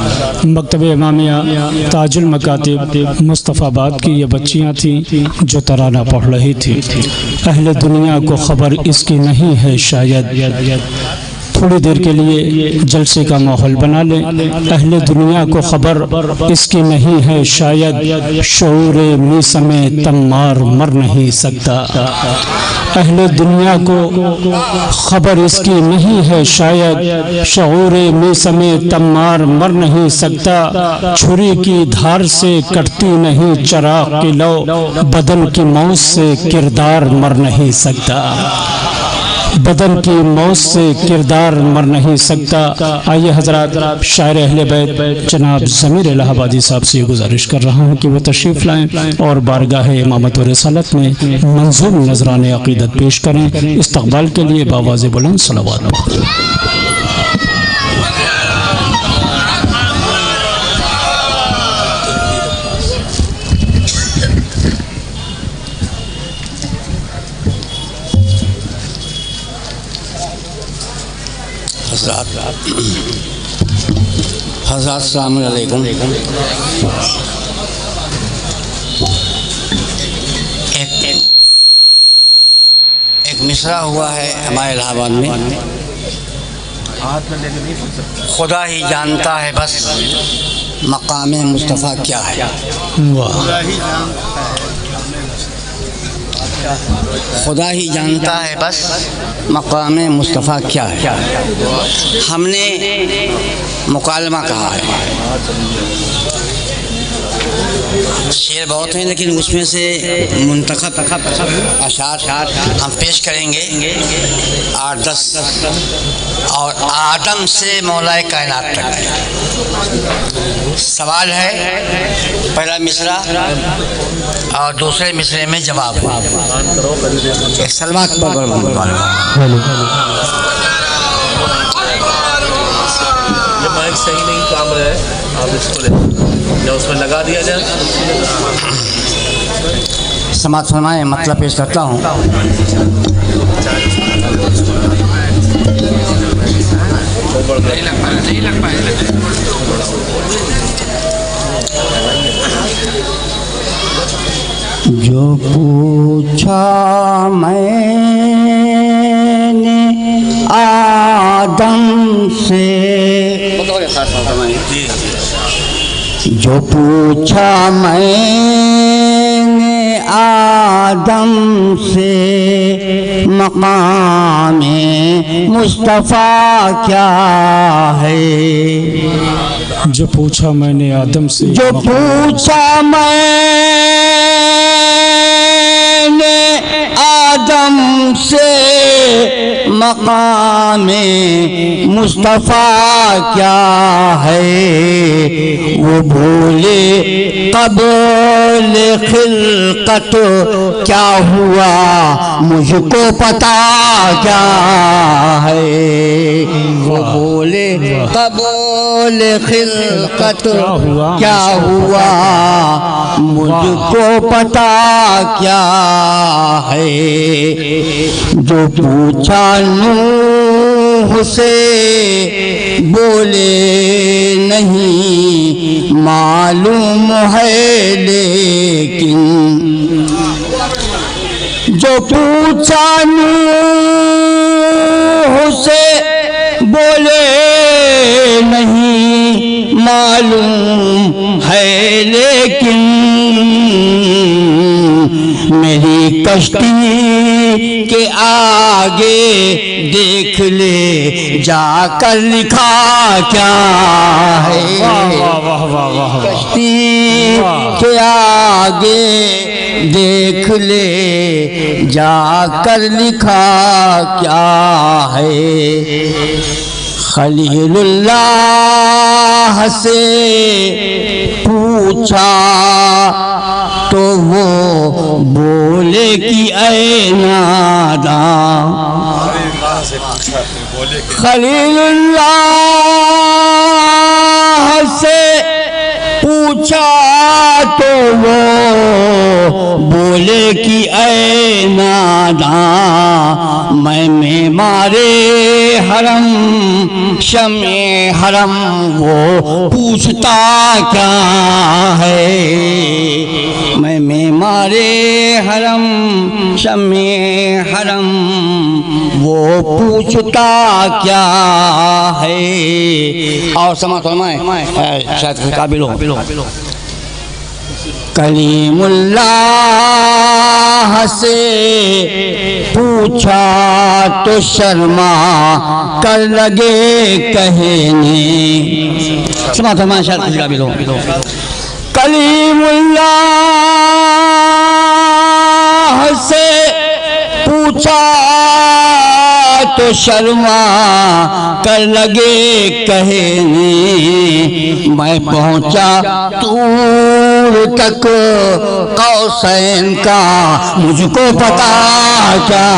مکتب امامیہ تاج المکاتب مصطفیٰ آباد کی یہ بچیاں تھیں جو ترانہ پڑھ رہی تھی۔ اہل دنیا کو خبر اس کی نہیں ہے شاید، تھوڑی دیر کے لیے جلسے کا ماحول بنا لیں۔ اہل دنیا کو خبر اس کی نہیں ہے شاید، شعور میثم تمار مر نہیں سکتا۔ اہل دنیا کو خبر اس کی نہیں ہے شاید، شعور میثم تمار مر نہیں سکتا۔ چھری کی دھار سے کٹتی نہیں چراغ کی لو، بدن کی موت سے کردار مر نہیں سکتا۔ بدن کی موت سے کردار مر نہیں سکتا۔ آئیے حضرات، شاعر اہل بیت جناب ضمیر الہ آبادی صاحب سے گزارش کر رہا ہوں کہ وہ تشریف لائیں اور بارگاہ امامت و رسالت میں منظوم نذران عقیدت پیش کریں۔ استقبال کے لیے بآواز بلند صلوات پڑھیں۔ حضرات السلام علیکم۔ ایک مصرع ہوا ہے ہمارے الہ آباد میں، خدا ہی جانتا ہے بس مقام مصطفیٰ کیا ہے۔ خدا ہی جانتا ہے بس مقام مصطفیٰ کیا ہے۔ ہم نے مکالمہ کہا ہے، شعر بہت ہیں لیکن اس میں سے منتخب اشعار ہم پیش کریں گے 8-10، اور آدم سے مولا کائنات تک۔ سوال ہے پہلا مصرع اور دوسرے مصرے میں جواب ہے۔ سلوات پر مائک صحیح نہیں کام رہا ہے، آپ اس کو لیں یا اس میں لگا دیا جائے۔ سماعت فرمائیں، مطلب پیش کرتا ہوں۔ جو پوچھا میں نے آدم سے، جو پوچھا میں نے آدم سے مقام مصطفیٰ کیا ہے۔ جو پوچھا میں نے آدم سے، جو پوچھا میں نے آدم سے مقام مصطفیٰ کیا ہے، وہ بھولے قبل خلقت کیا ہوا مجھ کو پتا کیا ہے۔ وہ بھولے قبل خلقت کیا ہوا مجھ کو پتا کیا ہے۔ جو پوچھا نوح سے بولے نہیں معلوم ہے، لیکن جو پوچھا نوح سے بولے نہیں معلوم ہے، لیکن میری کشتی کے آگے دیکھ لے جا کر لکھا کیا ہے۔ کشتی کے آگے دیکھ لے جا کر لکھا کیا ہے۔ خلیل اللہ سے پوچھا تو وہ بولے کہ اے ناداں۔ خلیل اللہ سے پوچھا تو وہ بولے کی اے ناداں میں معمارِ حرم شمع حرم وہ پوچھتا کیا ہے میں معمارِ حرم شمع حرم وہ پوچھتا کیا ہے. اور سماعت فرمائیں شاید قابل ہو. کلیم اللہ سے پوچھا تو شرما کر لگے کہنے. سماعت فرمائیں شاید قابل ہو. کلیم اللہ سے پوچھا تو شرما کر لگے کہنے میں پہنچا طور تک قوسین کا مجھ کو پتا کیا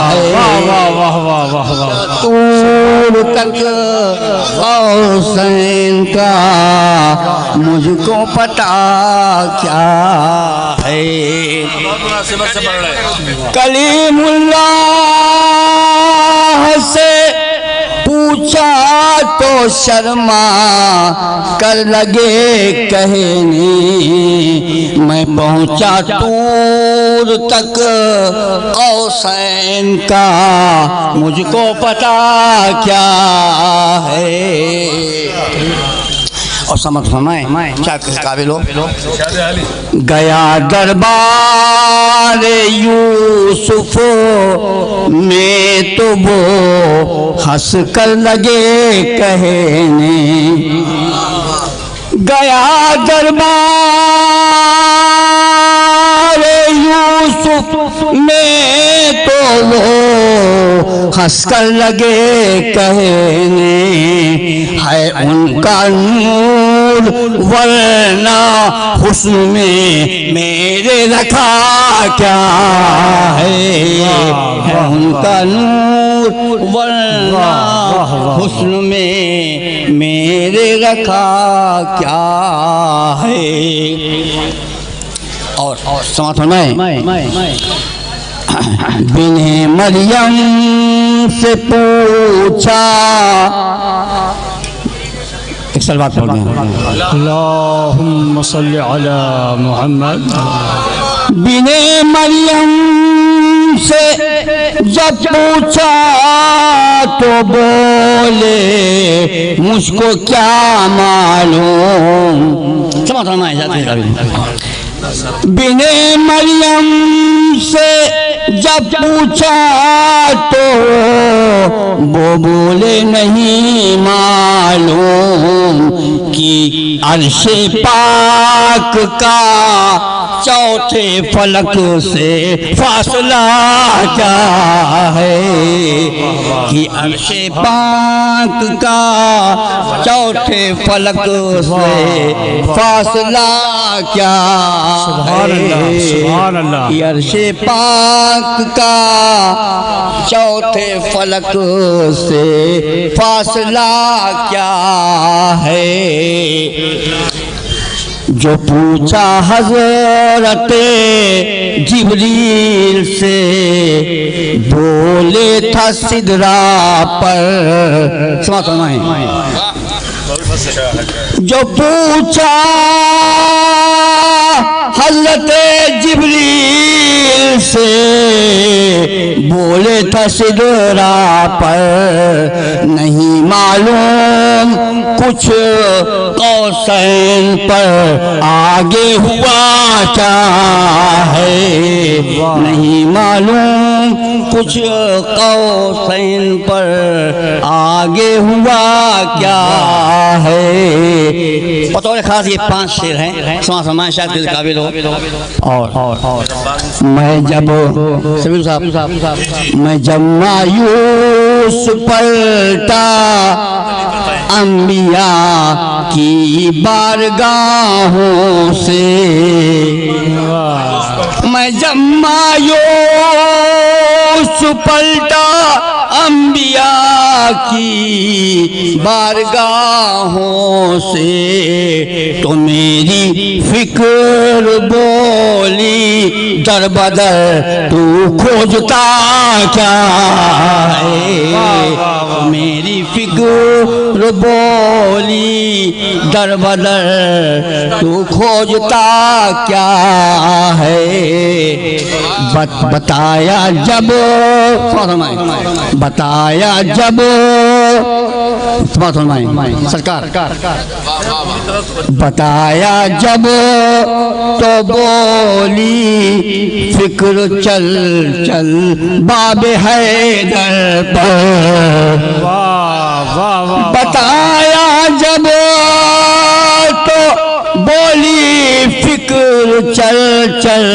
ہے طور تک قوسین کا مجھ کو پتا کیا ہے. کلیم اللہ سے پوچھا تو شرما کر لگے کہنے میں پہنچا طور تک قوسین کا مجھ کو پتا کیا ہے. اور سمجھ فرمائیں کیا قابل ہو. گیا دربار یوسف میں تو وہ ہنس کر لگے کہنے گیا دربار یوسف میں تو وہ ہنس کر لگے کہنے ہے ان کا نور ورنہ حسن میں میرے رکھا کیا ہے ان کا نور ورنہ حسن میں میرے رکھا کیا ہے. اور سماعت فرمائیں بن مریم سے پوچھا ایک سال بات پڑھ دیں اللہم صلی علی محمد. بن مریم سے جب پوچھا تو بولے مجھ کو کیا معلوم. سماعت فرمائیں بن مریم سے جب پوچھا تو وہ بولے نہیں معلوم کہ عرش پاک کا چوتھے فلک سے فاصلہ کیا ہے کہ عرش پاک کا چوتھے فلک سے فاصلہ کیا سبحان اللہ. عرش پاک کا چوتھے فلک سے فاصلہ کیا ہے. جو پوچھا حضرت جبریل سے بولے تھا سدرا پر. سماعت فرمائیں جو پوچھا حضرت جبریل سے بولے تھا سدرا پر نہیں معلوم کچھ قوسین پر آگے ہوا کیا ہے نہیں معلوم کچھ قوسین پر آگے ہوا کیا ہے. بطور خاص یہ 5 شعر ہیں سماعت فرمائیں شاید کے قابل ہو. اور میں جب مایوس پلٹا انبیاء کی بارگاہوں سے میں جب مایوس پلٹا انبیاء کی بارگاہوں سے تو میری فکر بولی در بدر تو کھوجتا کیا ہے میری فکر بولی در بدر تو کھوجتا کیا ہے بتایا جب بتایا جب سرکار بتایا جب تو بولی فکر چل چل باب حیدر پر بتایا جب تو بولی فکر چل چل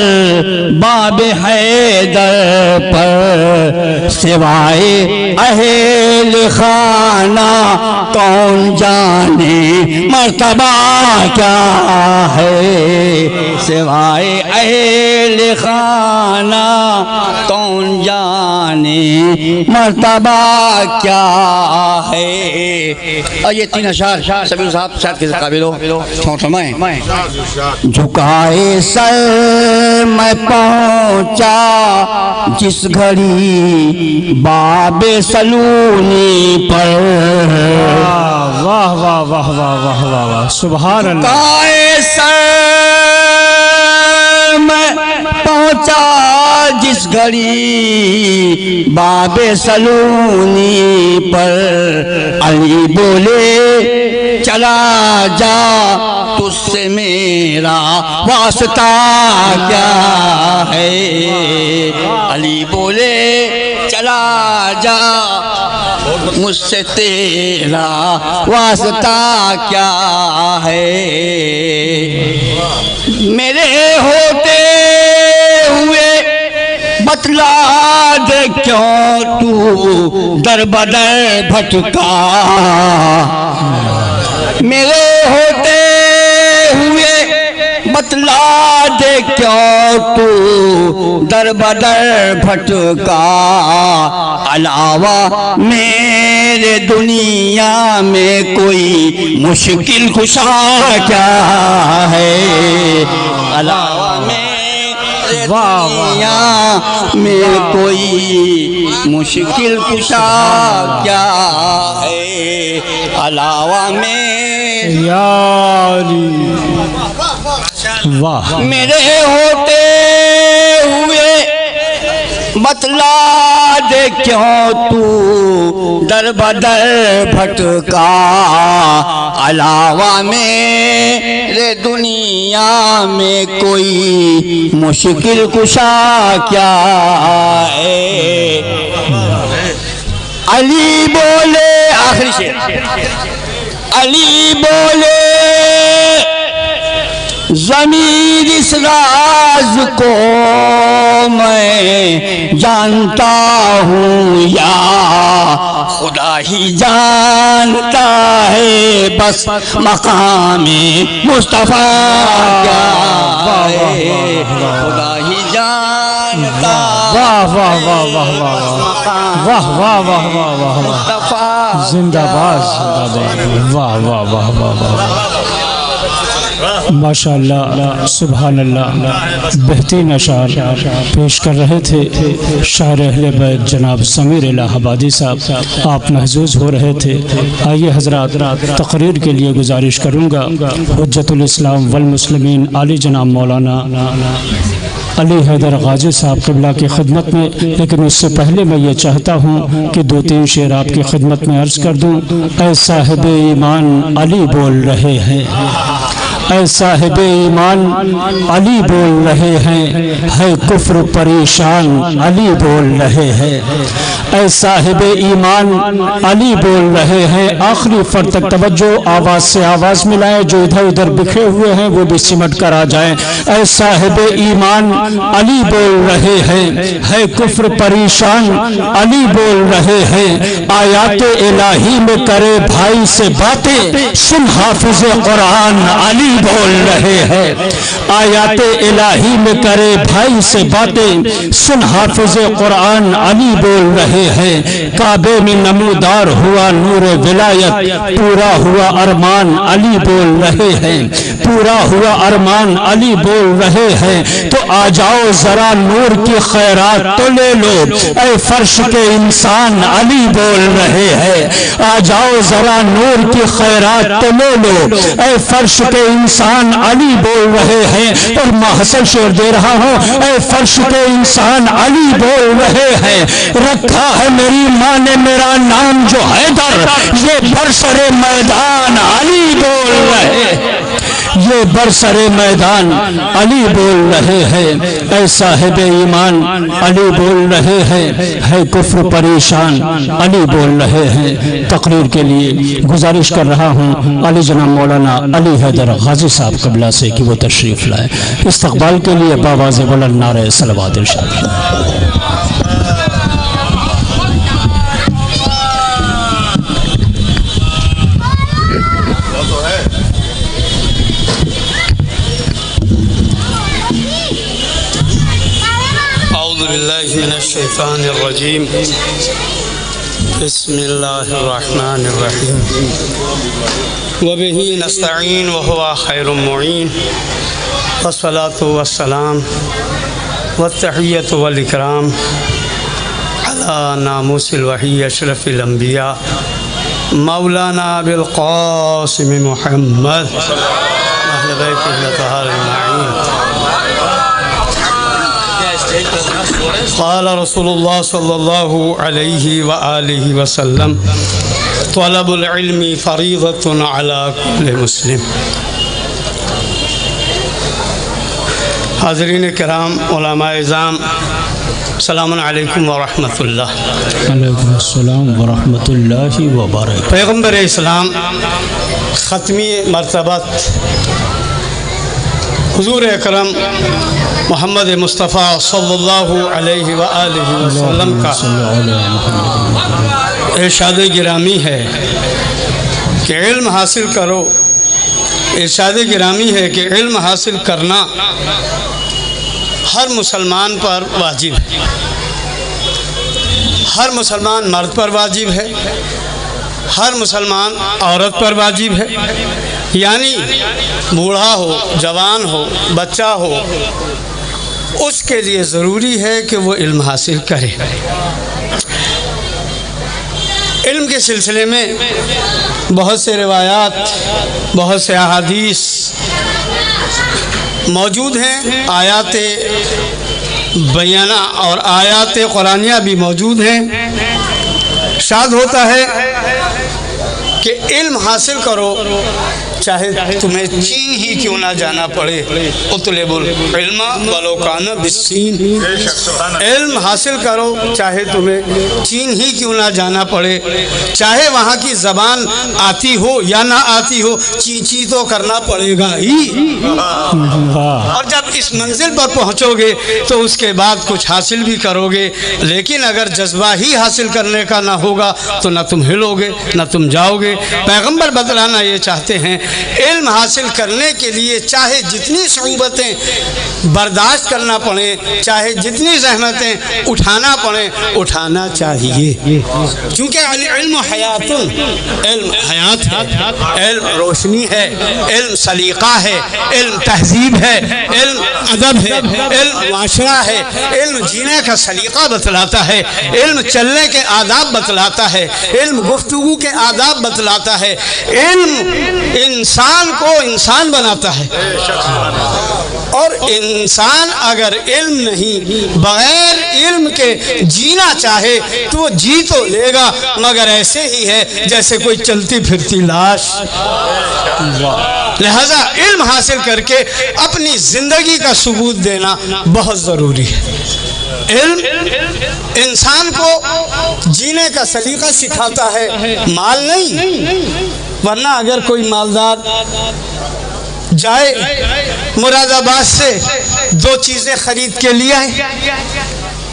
باب حیدر پر سوائے اہل خانہ کون جانے مرتبہ کیا ہے سوائے اہل خانہ کون جانے مرتبہ کیا ہے۔ اور یہ تین اشعار سبیل صاحب شاید کسی قابل ہو فرمائیں۔ جھکائے سر میں پہنچا جس گھڑی باب سلونی پر واہ واہ واہ واہ واہ واہ واہ سبحان اللہ۔ جھکائے سر میں پہنچا جس گھڑی باب سلونی پر علی بولے چلا جا تجھ سے میرا واسطہ کیا ہے علی بولے چلا جا مجھ سے تیرا واسطہ کیا ہے میرے ہوتے ہوئے بتلا دے کیوں تو در بدر بھٹکا میرے ہوتے ہوئے بتلا دے کیوں تو در بدر بھٹکا علاوہ میرے دنیا میں کوئی مشکل کشا کیا ہے علاوہ میرے دنیا میں کوئی مشکل کشا کیا ہے علاوہ میں یاری واہ میرے ہوتے ہوئے بتلا دے کیوں تو در بدر بھٹکا علاوہ میرے دنیا میں کوئی مشکل کشا کیا ہے علی بولے آخری شعر علی بولے ضمیر اس راز کو میں جانتا ہوں یا خدا ہی جانتا ہے بس مقام مصطفیٰ کیا ہے خدا ہی جانتا واہ واہ واہ واہ واہ واہ واہ واہ واہ واہ زندہ باد زندہ باد واہ واہ واہ واہ واہ ماشاء اللہ سبحان اللہ بہترین اشعار پیش کر رہے تھے شاعر اہل بیت جناب سمیر الہ آبادی صاحب آپ محظوظ ہو رہے تھے آئیے حضرات تقریر کے لیے گزارش کروں گا حجت الاسلام والمسلمین علی جناب مولانا علی حیدر غازی صاحب قبلہ کی خدمت میں لیکن اس سے پہلے میں یہ چاہتا ہوں کہ دو تین شعر آپ کی خدمت میں عرض کر دوں اے صاحب ایمان علی بول رہے ہیں اے صاحب ایمان علی بول رہے ہیں ہے کفر پریشان علی بول رہے ہیں اے صاحب ایمان علی بول رہے ہیں آخری فرد تک توجہ آواز سے آواز ملائیں جو ادھر ادھر بکھرے ہوئے ہیں وہ بھی سمٹ کر آ جائیں اے صاحب ایمان علی بول رہے ہیں ہے کفر پریشان علی بول رہے ہیں آیات الہی میں کرے بھائی سے باتیں سن حافظ قرآن علی بول رہے ہیں، آیات الہی میں کرے بھائی سے باتیں، سن حافظ قرآن علی بول رہے ہیں، کعبے میں نمودار ہوا نور ولایت، پورا ہوا ارمان علی بول رہے ہیں، پورا ہوا ارمان علی بول رہے ہیں، تو آ جاؤ ذرا نور کی خیرات تو لے لو، اے فرش کے انسان علی بول رہے ہیں، آ جاؤ ذرا نور کی خیرات تو لے لو، اے فرش کے انسان علی بول رہے ہیں، اور محسن شعر دے رہا ہوں، اے فرش کے انسان علی بول رہے ہیں، رکھا ہے میری ماں نے میرا نام جو حیدر، یہ برسر میدان علی بول رہے ہیں، یہ برسر میدان علی بول رہے ہیں، اے صاحب ایمان علی بول رہے ہیں، ہے کفر پریشان علی بول رہے ہیں۔ تقریر کے لیے گزارش کر رہا ہوں علی جناب مولانا علی حیدر غازی صاحب قبلہ سے کہ وہ تشریف لائیں، استقبال کے لیے باواز بلند نعرہ صلوات ارشاد۔ بالله من الشيطان الرجيم بسم الله الرحمن الرحيم وبه نستعين وهو خير معين والصلاة والسلام والتحية والإكرام على ناموس الوحي أشرف الأنبياء مولانا بالقاسم محمد أهل بيته الأطهار المعين۔ قال رسول الله صلى الله عليه وآله وسلم طلب العلم فريضة على كل مسلم۔ حاضرین کرام، علماء اعظام، السلام علیکم ورحمۃ اللہ۔ علیکم السلام ورحمۃ اللہ وبرکاتہ۔ پیغمبر اسلام ختمی مرتبت حضور اکرم محمد مصطفیٰ صلی اللہ علیہ وآلہ وسلم کا ارشاد گرامی ہے کہ علم حاصل کرو، ارشاد گرامی ہے کہ علم حاصل کرنا ہر مسلمان پر واجب ہے، ہر مسلمان مرد پر واجب ہے، ہر مسلمان عورت پر واجب ہے، یعنی بوڑھا ہو، جوان ہو، بچہ ہو، اس کے لیے ضروری ہے کہ وہ علم حاصل کرے۔ علم کے سلسلے میں بہت سے روایات، بہت سے احادیث موجود ہیں، آیات بینہ اور آیات قرآنیہ بھی موجود ہیں۔ ارشاد ہوتا ہے کہ علم حاصل کرو چاہے تمہیں چین ہی کیوں نہ جانا پڑے، اطلب العلم ولو کان بالصین، علم حاصل کرو چاہے تمہیں چین ہی کیوں نہ جانا پڑے، چاہے وہاں کی زبان آتی ہو یا نہ آتی ہو، چی تو کرنا پڑے گا ہی۔ اور جب اس منزل پر پہنچو گے تو اس کے بعد کچھ حاصل بھی کرو گے، لیکن اگر جذبہ ہی حاصل کرنے کا نہ ہوگا تو نہ تم ہلو گے نہ تم جاؤ گے۔ پیغمبر بتلانا یہ چاہتے ہیں علم حاصل کرنے کے لیے چاہے جتنی صعوبتیں برداشت کرنا پڑیں، چاہے جتنی زحمتیں اٹھانا پڑیں، اٹھانا چاہیے، کیونکہ علم حیات، علم حیات ہے، علم روشنی ہے، علم سلیقہ ہے، علم تہذیب ہے، علم ادب ہے، علم معاشرہ ہے، علم جینے کا سلیقہ بتلاتا ہے، علم چلنے کے آداب بتلاتا ہے، علم گفتگو کے آداب بتلاتا ہے، علم انسان کو انسان بناتا ہے۔ اور انسان اگر علم نہیں، بغیر علم کے جینا چاہے تو وہ جی تو لے گا مگر ایسے ہی ہے جیسے کوئی چلتی پھرتی لاش۔ لہذا علم حاصل کر کے اپنی زندگی کا ثبوت دینا بہت ضروری ہے۔ علم انسان کو جینے کا سلیقہ سکھاتا ہے، مال نہیں، ورنہ اگر کوئی مالدار جائے مراد آباد سے 2 چیزیں خرید کے لیا ہے،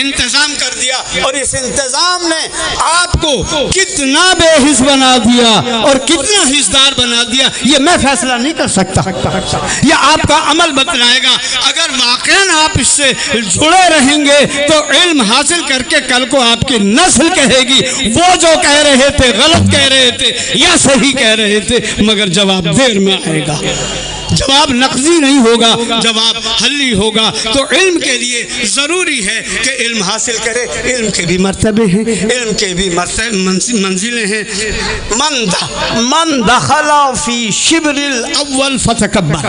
انتظام کر دیا، اور اس انتظام نے آپ کو کتنا بے حس بنا دیا اور کتنا حصدار بنا دیا، یہ میں فیصلہ نہیں کر سکتا، یہ آپ کا عمل بتلائے گا۔ اگر واقعاً آپ اس سے جڑے رہیں گے تو علم حاصل کر کے کل کو آپ کی نسل کہے گی وہ جو کہہ رہے تھے غلط کہہ رہے تھے یا صحیح کہہ رہے تھے، مگر جواب دیر میں آئے گا، جواب نقضی نہیں ہوگا، جواب حلی ہوگا۔ تو علم کے لیے ضروری ہے کہ علم حاصل کرے۔ علم کے بھی مرتبے ہیں، علم کے بھی منزلیں ہیں۔ من دخل فی شبر الاول فتکبر،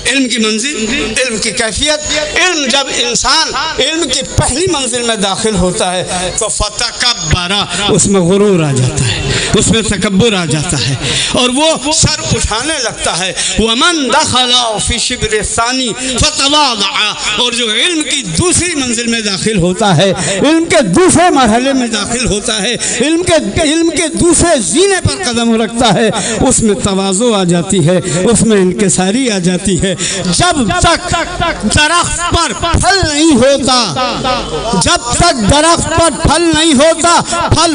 علم کی منزل، علم کی کیفیت۔ علم جب انسان علم کی پہلی منزل میں داخل ہوتا ہے تو فتکبر، اس میں غرور آ جاتا ہے، اس میں تکبر آ جاتا ہے اور وہ سر اٹھانے لگتا ہے۔ ومن دخل فی شبر الثانی فتواضع، اور جو علم کی دوسری منزل میں داخل ہوتا ہے، علم کے دوسرے مرحلے میں داخل ہوتا ہے، علم کے دوسرے زینے پر قدم رکھتا ہے، اس میں تواضع آ جاتی ہے، اس میں انکساری آ جاتی ہے۔ جب تک درخت پر پھل نہیں ہوتا، جب تک درخت پر پھل نہیں ہوتا، پھل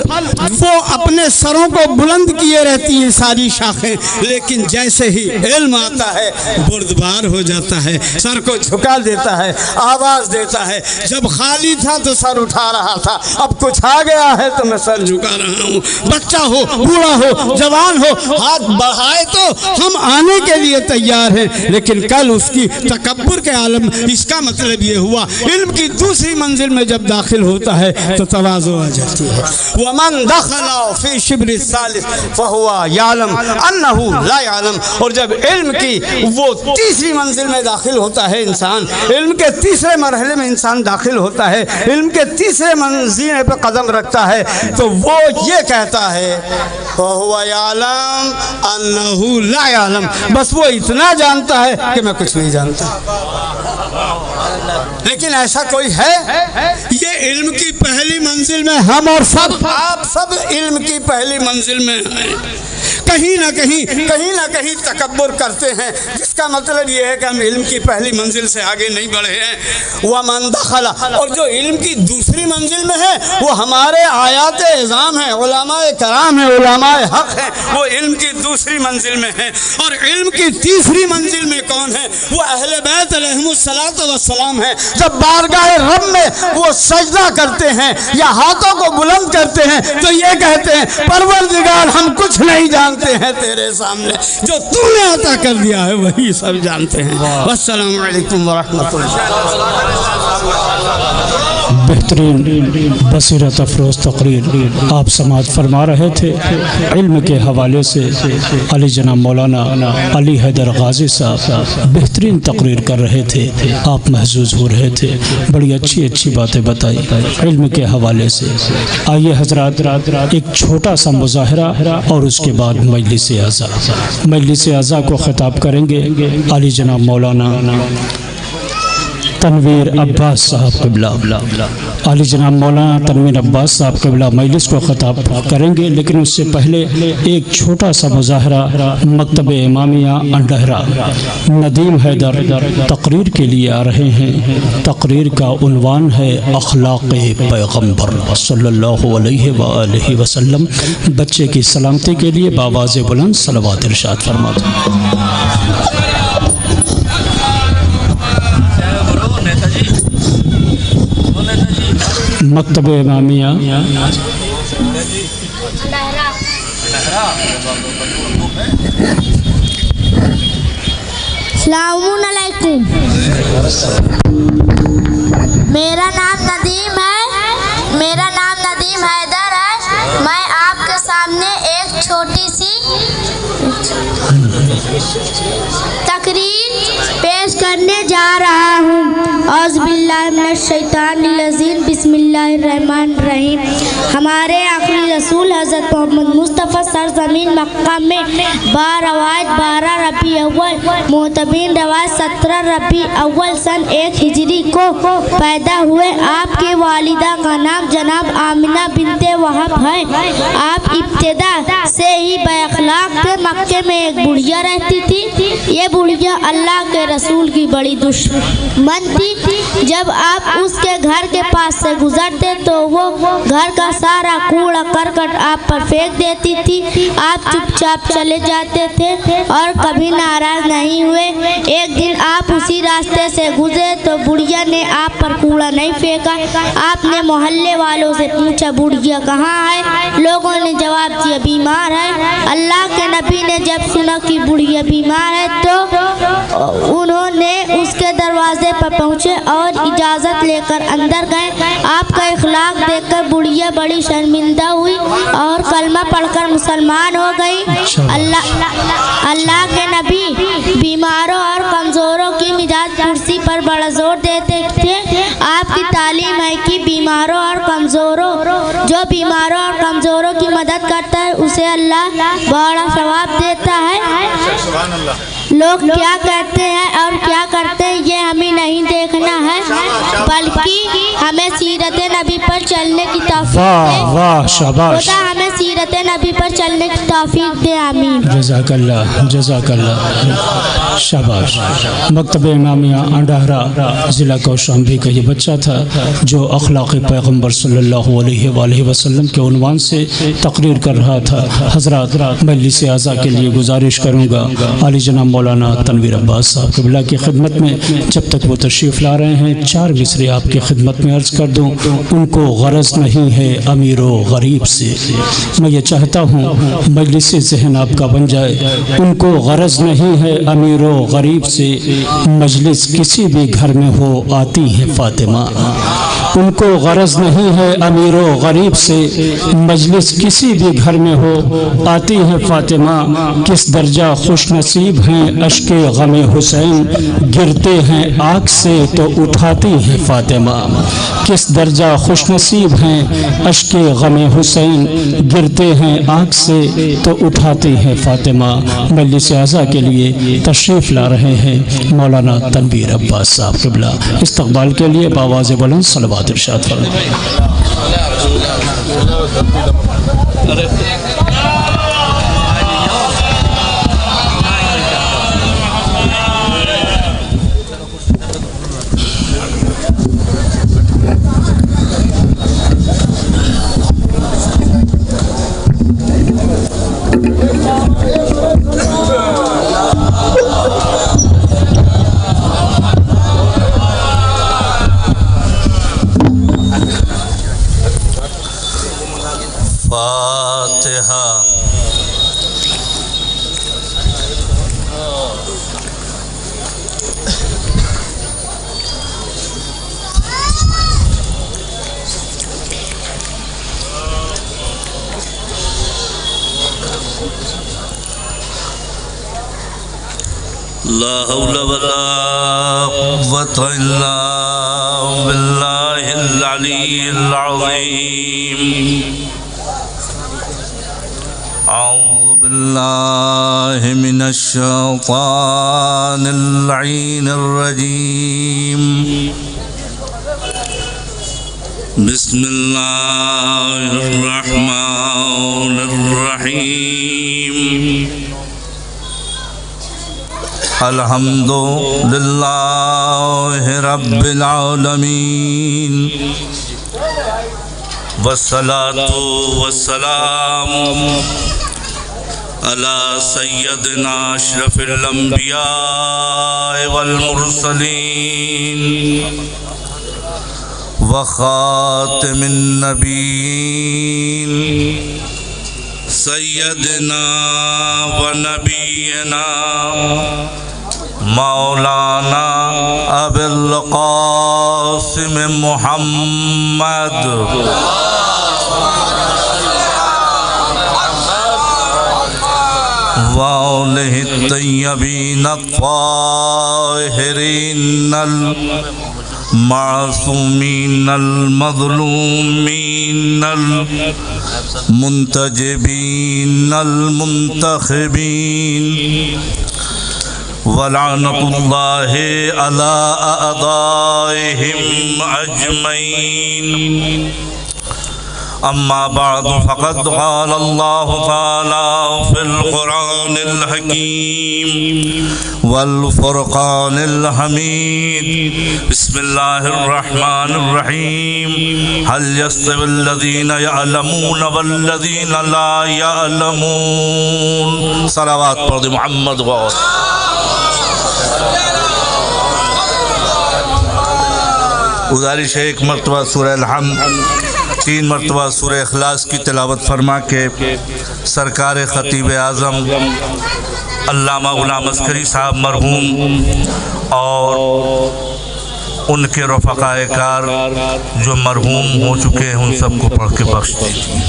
وہ اپنے سروں کو بلند کیے رہتی ہیں ساری شاخیں، لیکن جیسے ہی علم آتا ہے بردبار ہو جاتا ہے، سر کو جھکا دیتا ہے، آواز دیتا ہے۔ جب خالی تھا تو سر اٹھا رہا تھا، اب کچھ آ گیا ہے تو میں سر جھکا رہا ہوں۔ بچہ ہو، بوڑھا ہو، جوان ہو، ہاتھ بڑھائے تو ہم آنے کے لیے تیار ہیں، لیکن کل اس کی تکبر کے عالم۔ اس کا مطلب یہ ہوا علم کی دوسری منزل میں جب داخل ہوتا ہے تو تواضع آ جاتی ہے۔ ومن دخل فی شبر الثالث فهو يعلم انه لا يعلم، اور جب علم کی وہ تیسری منزل میں داخل ہوتا ہے انسان، علم کے تیسرے مرحلے میں انسان داخل ہوتا ہے، علم کے تیسرے منزل پہ قدم رکھتا ہے تو وہ یہ کہتا ہے فهو يعلم انه لا يعلم، بس وہ اتنا جانتا ہے کہ میں کچھ نہیں جانتا۔ لیکن ایسا کوئی ہے؟ یہ علم کی پہلی منزل میں ہم اور سب، آپ سب علم کی پہلی منزل میں ہیں، کہیں نہ کہیں تکبر کرتے ہیں، جس کا مطلب یہ ہے کہ ہم علم کی پہلی منزل سے آگے نہیں بڑھے ہیں۔ ومن دخل، اور جو علم کی دوسری منزل میں ہے وہ ہمارے آیات اعظام ہیں، علماء کرام ہیں، علماء حق ہیں، وہ علم کی دوسری منزل میں ہیں۔ اور علم کی تیسری منزل میں کون ہے؟ وہ اہل بیت علیہم الصلاۃ والسلام ہیں۔ جب بارگاہ رب میں وہ سجدہ کرتے ہیں یا ہاتھوں کو بلند کرتے ہیں تو یہ کہتے ہیں پروردگار ہم کچھ نہیں جانتے ہیں تیرے سامنے، جو تو نے عطا کر دیا ہے وہی سب جانتے ہیں۔ والسلام علیکم ورحمۃ اللہ۔ بہترین بصیرت افروز تقریر آپ سماعت فرما رہے تھے۔ علم کے حوالے سے علی جناب مولانا علی حیدر غازی صاحب بہترین تقریر کر رہے تھے، آپ محظوظ ہو رہے تھے، بڑی اچھی باتیں بتائی علم کے حوالے سے۔ آئیے حضرات ایک چھوٹا سا مظاہرہ اور اس کے بعد مجلس اعضاء کو خطاب کریں گے علی جناب مولانا تنویر عباس صاحب قبلہ۔ علی جناب مولانا تنویر عباس صاحب قبلہ مجلس کو خطاب کریں گے، لیکن اس سے پہلے ایک چھوٹا سا مظاہرہ مکتب امامیہ انڈہرا ندیم حیدر تقریر کے لیے آ رہے ہیں۔ تقریر کا عنوان ہے اخلاق پیغمبر صلی اللہ علیہ وآلہ وسلم۔ بچے کی سلامتی کے لیے بآواز بلند صلوات ارشاد فرماتے۔ مکتب امامیہ السلام علیکم، میرا نام ندیم حیدر ہے۔ میں آپ کے سامنے ایک چھوٹی سی تقریر پیش کرنے جا رہا ہوں۔ اعوذ باللہ من الشیطان الرجیم، بسم اللہ الرحمن الرحیم۔ ہمارے آخری رسول حضرت محمد مصطفیٰ سرزمین مکہ میں باروایت 12 ربیع اول معتبر روایت 17 ربیع اول سن 1 ہجری کو پیدا ہوئے۔ آپ کے والدہ کا نام جناب آمنہ بنت وہب ہے۔ آپ ابتدا سے ہی بے اخلاق تھے۔ مکے میں ایک بڑھیا رہتی تھی، یہ بڑھیا اللہ کے رسول کی بڑی دشمن تھی۔ جب آپ اس کے گھر کے پاس سے گزرتے تو وہ گھر کا سارا کوڑا کرکٹ آپ پر پھینک دیتی تھی. آپ چپ چاپ چلے جاتے تھے اور کبھی ناراض نہیں ہوئے. ایک دن آپ اسی راستے سے گزرے تو بڑھیا نے آپ پر کوڑا نہیں پھینکا. آپ نے محلے والوں سے پوچھا بڑھیا کہاں ہے؟ لوگوں نے جواب دیا بیمار ہے. اللہ کے نبی نے جب سنا کہ بڑھیا بیمار ہے تو انہوں نے اس کے دروازے پر پہنچے اور اجازت لے کر اندر گئے. آپ کا اخلاق دیکھ کر بڑھیا بڑی شرمندہ ہوئی اور کلمہ پڑھ کر مسلمان ہو گئی. اللہ کے نبی بیماروں اور کمزوروں کی مداد پرسی پر بڑا زور دیتے تھے. آپ کی تعلیم ہے کہ بیماروں اور کمزوروں جو بیماروں اور کمزوروں کی مدد کرتا ہے اسے اللہ بڑا ثواب دیتا ہے. لوگ کیا کہتے ہیں اور کیا کرتے ہیں یہ ہمیں نہیں دیکھنا ہے بلکہ ہمیں سیرت نبی پر چلنے کی توفیق دے. واہ شاباش. خدا ہمیں سیرت نبی پر چلنے کی توفیق دے. آمین. جزاک اللہ جزاک اللہ. شاباش. مکتب امامیہ انڈہرا ضلع کوشامبی کا یہ بچہ تھا جو اخلاق پیغمبر صلی اللہ علیہ وآلہ وسلم کے عنوان سے تقریر کر رہا تھا. حضرات مجلس اعضاء کے لیے گزارش کروں گا علی جناب مولانا تنویر عباس صاحب قبلہ کی خدمت میں جب تک وہ تشریف لا رہے ہیں 4 مصرے آپ کی خدمت میں عرض کر دوں. ان کو غرض نہیں ہے امیر و غریب سے. میں یہ چاہتا ہوں مجلس ذہن آپ کا بن جائے. ان کو غرض نہیں ہے امیر و غریب سے. مجلس کسی بھی گھر میں ہو آتی ہے فاطمہ. ان کو غرض نہیں ہے امیر و غریب سے. مجلس کسی بھی گھر میں ہو آتی ہے فاطمہ. کس درجہ خوش نصیب ہیں اشک غم حسین. گرتے ہیں آگ سے تو اٹھاتی ہے فاطمہ. کس درجہ خوش نصیب ہیں اشک غم حسین. گرتے ہیں آگ سے تو اٹھاتی ہے فاطمہ. مجلس اعضاء کے لیے تشریف لا رہے ہیں مولانا تنویر عباس صاحب قبلہ. استقبال کے لیے بآواز بلند صلوات ارشاد فرمائیں. فاتحہ. لا حول ولا قوة إلا بالله العلي العظيم. أعوذ بالله من الشيطان اللعين الرجيم. بسم الله الرحمن الرحيم. الحمد لله رب العالمين والصلاة والسلام على سيدنا أشرف الأنبياء والمرسلين وخاتم النبيين سيدنا ونبينا مولانا أبي القاسم محمد وآله الطيبين الطاهرين المعصومين المظلومين المنتجبين المنتخبين ولعنة الله على أعدائهم أجمعين. أما بعد فقد قال الله تعالى في القرآن الحكيم والفرقان الحميد بسم الله الرحمن الرحيم هل يستوي الذين يعلمون والذين لا يعلمون صلوات پڑھ محمد غور گزارش ہے ایک مرتبہ سورہ الحمد 3 مرتبہ سورہ اخلاص کی تلاوت فرما کے سرکار خطیب اعظم علامہ غلام عسکری صاحب مرحوم اور ان کے رفقائے کار جو مرحوم ہو چکے ہیں ان سب کو پڑھ کے بخش دیجیے.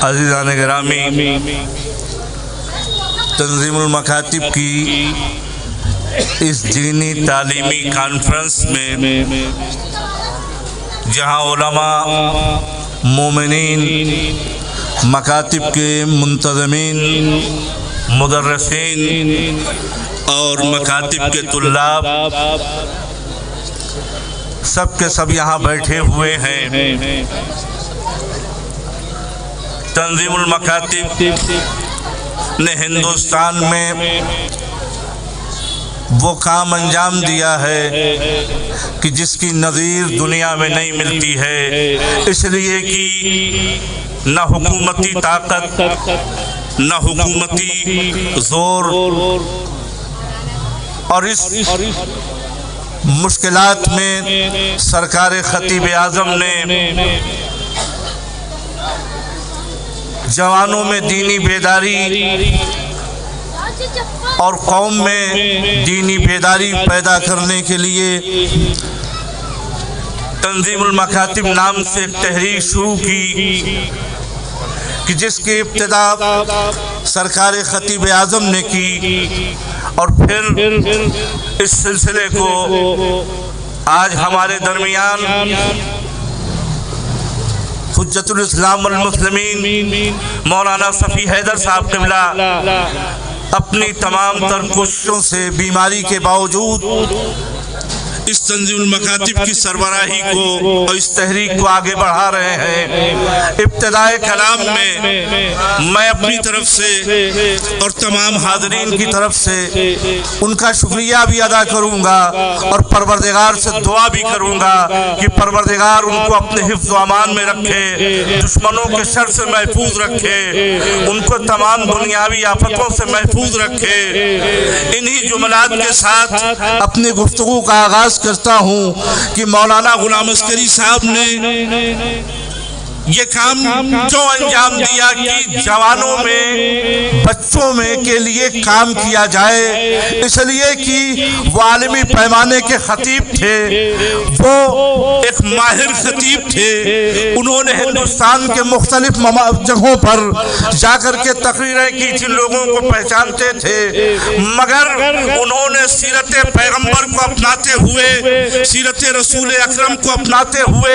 عزیزان گرامی، تنظیم المکاتب کی اس دینی تعلیمی کانفرنس میں جہاں علماء، مومنین، مکاتب کے منتظمین، مدرسین اور مکاتب کے طلاب سب کے سب یہاں بیٹھے ہوئے ہیں. تنظیم المکاتب نے ہندوستان میں وہ کام انجام دیا ہے کہ جس کی نظیر دنیا میں نہیں ملتی ہے، اس لیے کہ نہ حکومتی طاقت، نہ حکومتی زور، اور اس مشکلات میں سرکار خطیب اعظم نے جوانوں میں دینی بیداری اور قوم میں دینی بیداری پیدا کرنے کے لیے تنظیم المکاتب نام سے ایک تحریک شروع کی کہ جس کی ابتدا سرکار خطیب اعظم نے کی، اور پھر اس سلسلے کو آج ہمارے درمیان حجت الاسلام والمسلمین مولانا صفی حیدر صاحب قبلہ اپنی تمام تر کوششوں سے بیماری کے باوجود اس تنظیم المکاتب کی سربراہی کو اور اس تحریک کو آگے بڑھا رہے ہیں. ابتدائے کلام میں میں اپنی طرف سے اور تمام حاضرین کی طرف سے ان کا شکریہ بھی ادا کروں گا اور پروردگار سے دعا بھی کروں گا کہ پروردگار ان کو اپنے حفظ و امان میں رکھے، دشمنوں کے شر سے محفوظ رکھے، ان کو تمام دنیاوی آفتوں سے محفوظ رکھے. انہی جملات کے ساتھ اپنی گفتگو کا آغاز کرتا ہوں کہ مولانا غلام عسکری صاحب نے یہ کام جو انجام دیا کہ جوانوں میں، بچوں میں کے لیے کام کیا جائے، اس لیے کہ وہ عالمی پیمانے کے خطیب تھے، وہ ایک ماہر خطیب تھے. انہوں نے ہندوستان کے مختلف جگہوں پر جا کر کے تقریریں کی تھی، لوگوں کو پہچانتے تھے، مگر انہوں نے سیرت پیغمبر کو اپناتے ہوئے، سیرت رسول اکرم کو اپناتے ہوئے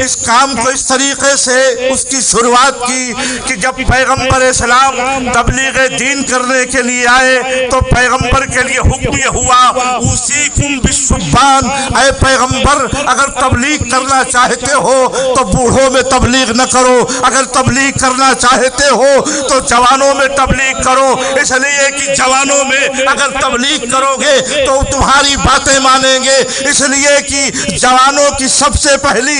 اس کام کو اس طریقے سے اس کی شروعات کی کہ جب پیغمبر اسلام تبلیغ دین کرنے کے لیے آئے تو پیغمبر کے لیے حکم یہ ہوا اوصیکم بالشبان، اے پیغمبر اگر تبلیغ کرنا چاہتے ہو تو بوڑھوں میں تبلیغ نہ کرو، اگر تبلیغ کرنا چاہتے ہو تو جوانوں میں تبلیغ کرو، اس لیے کہ جوانوں میں اگر تبلیغ کرو گے تو تمہاری باتیں مانیں گے، اس لیے کہ جوانوں کی سب سے پہلی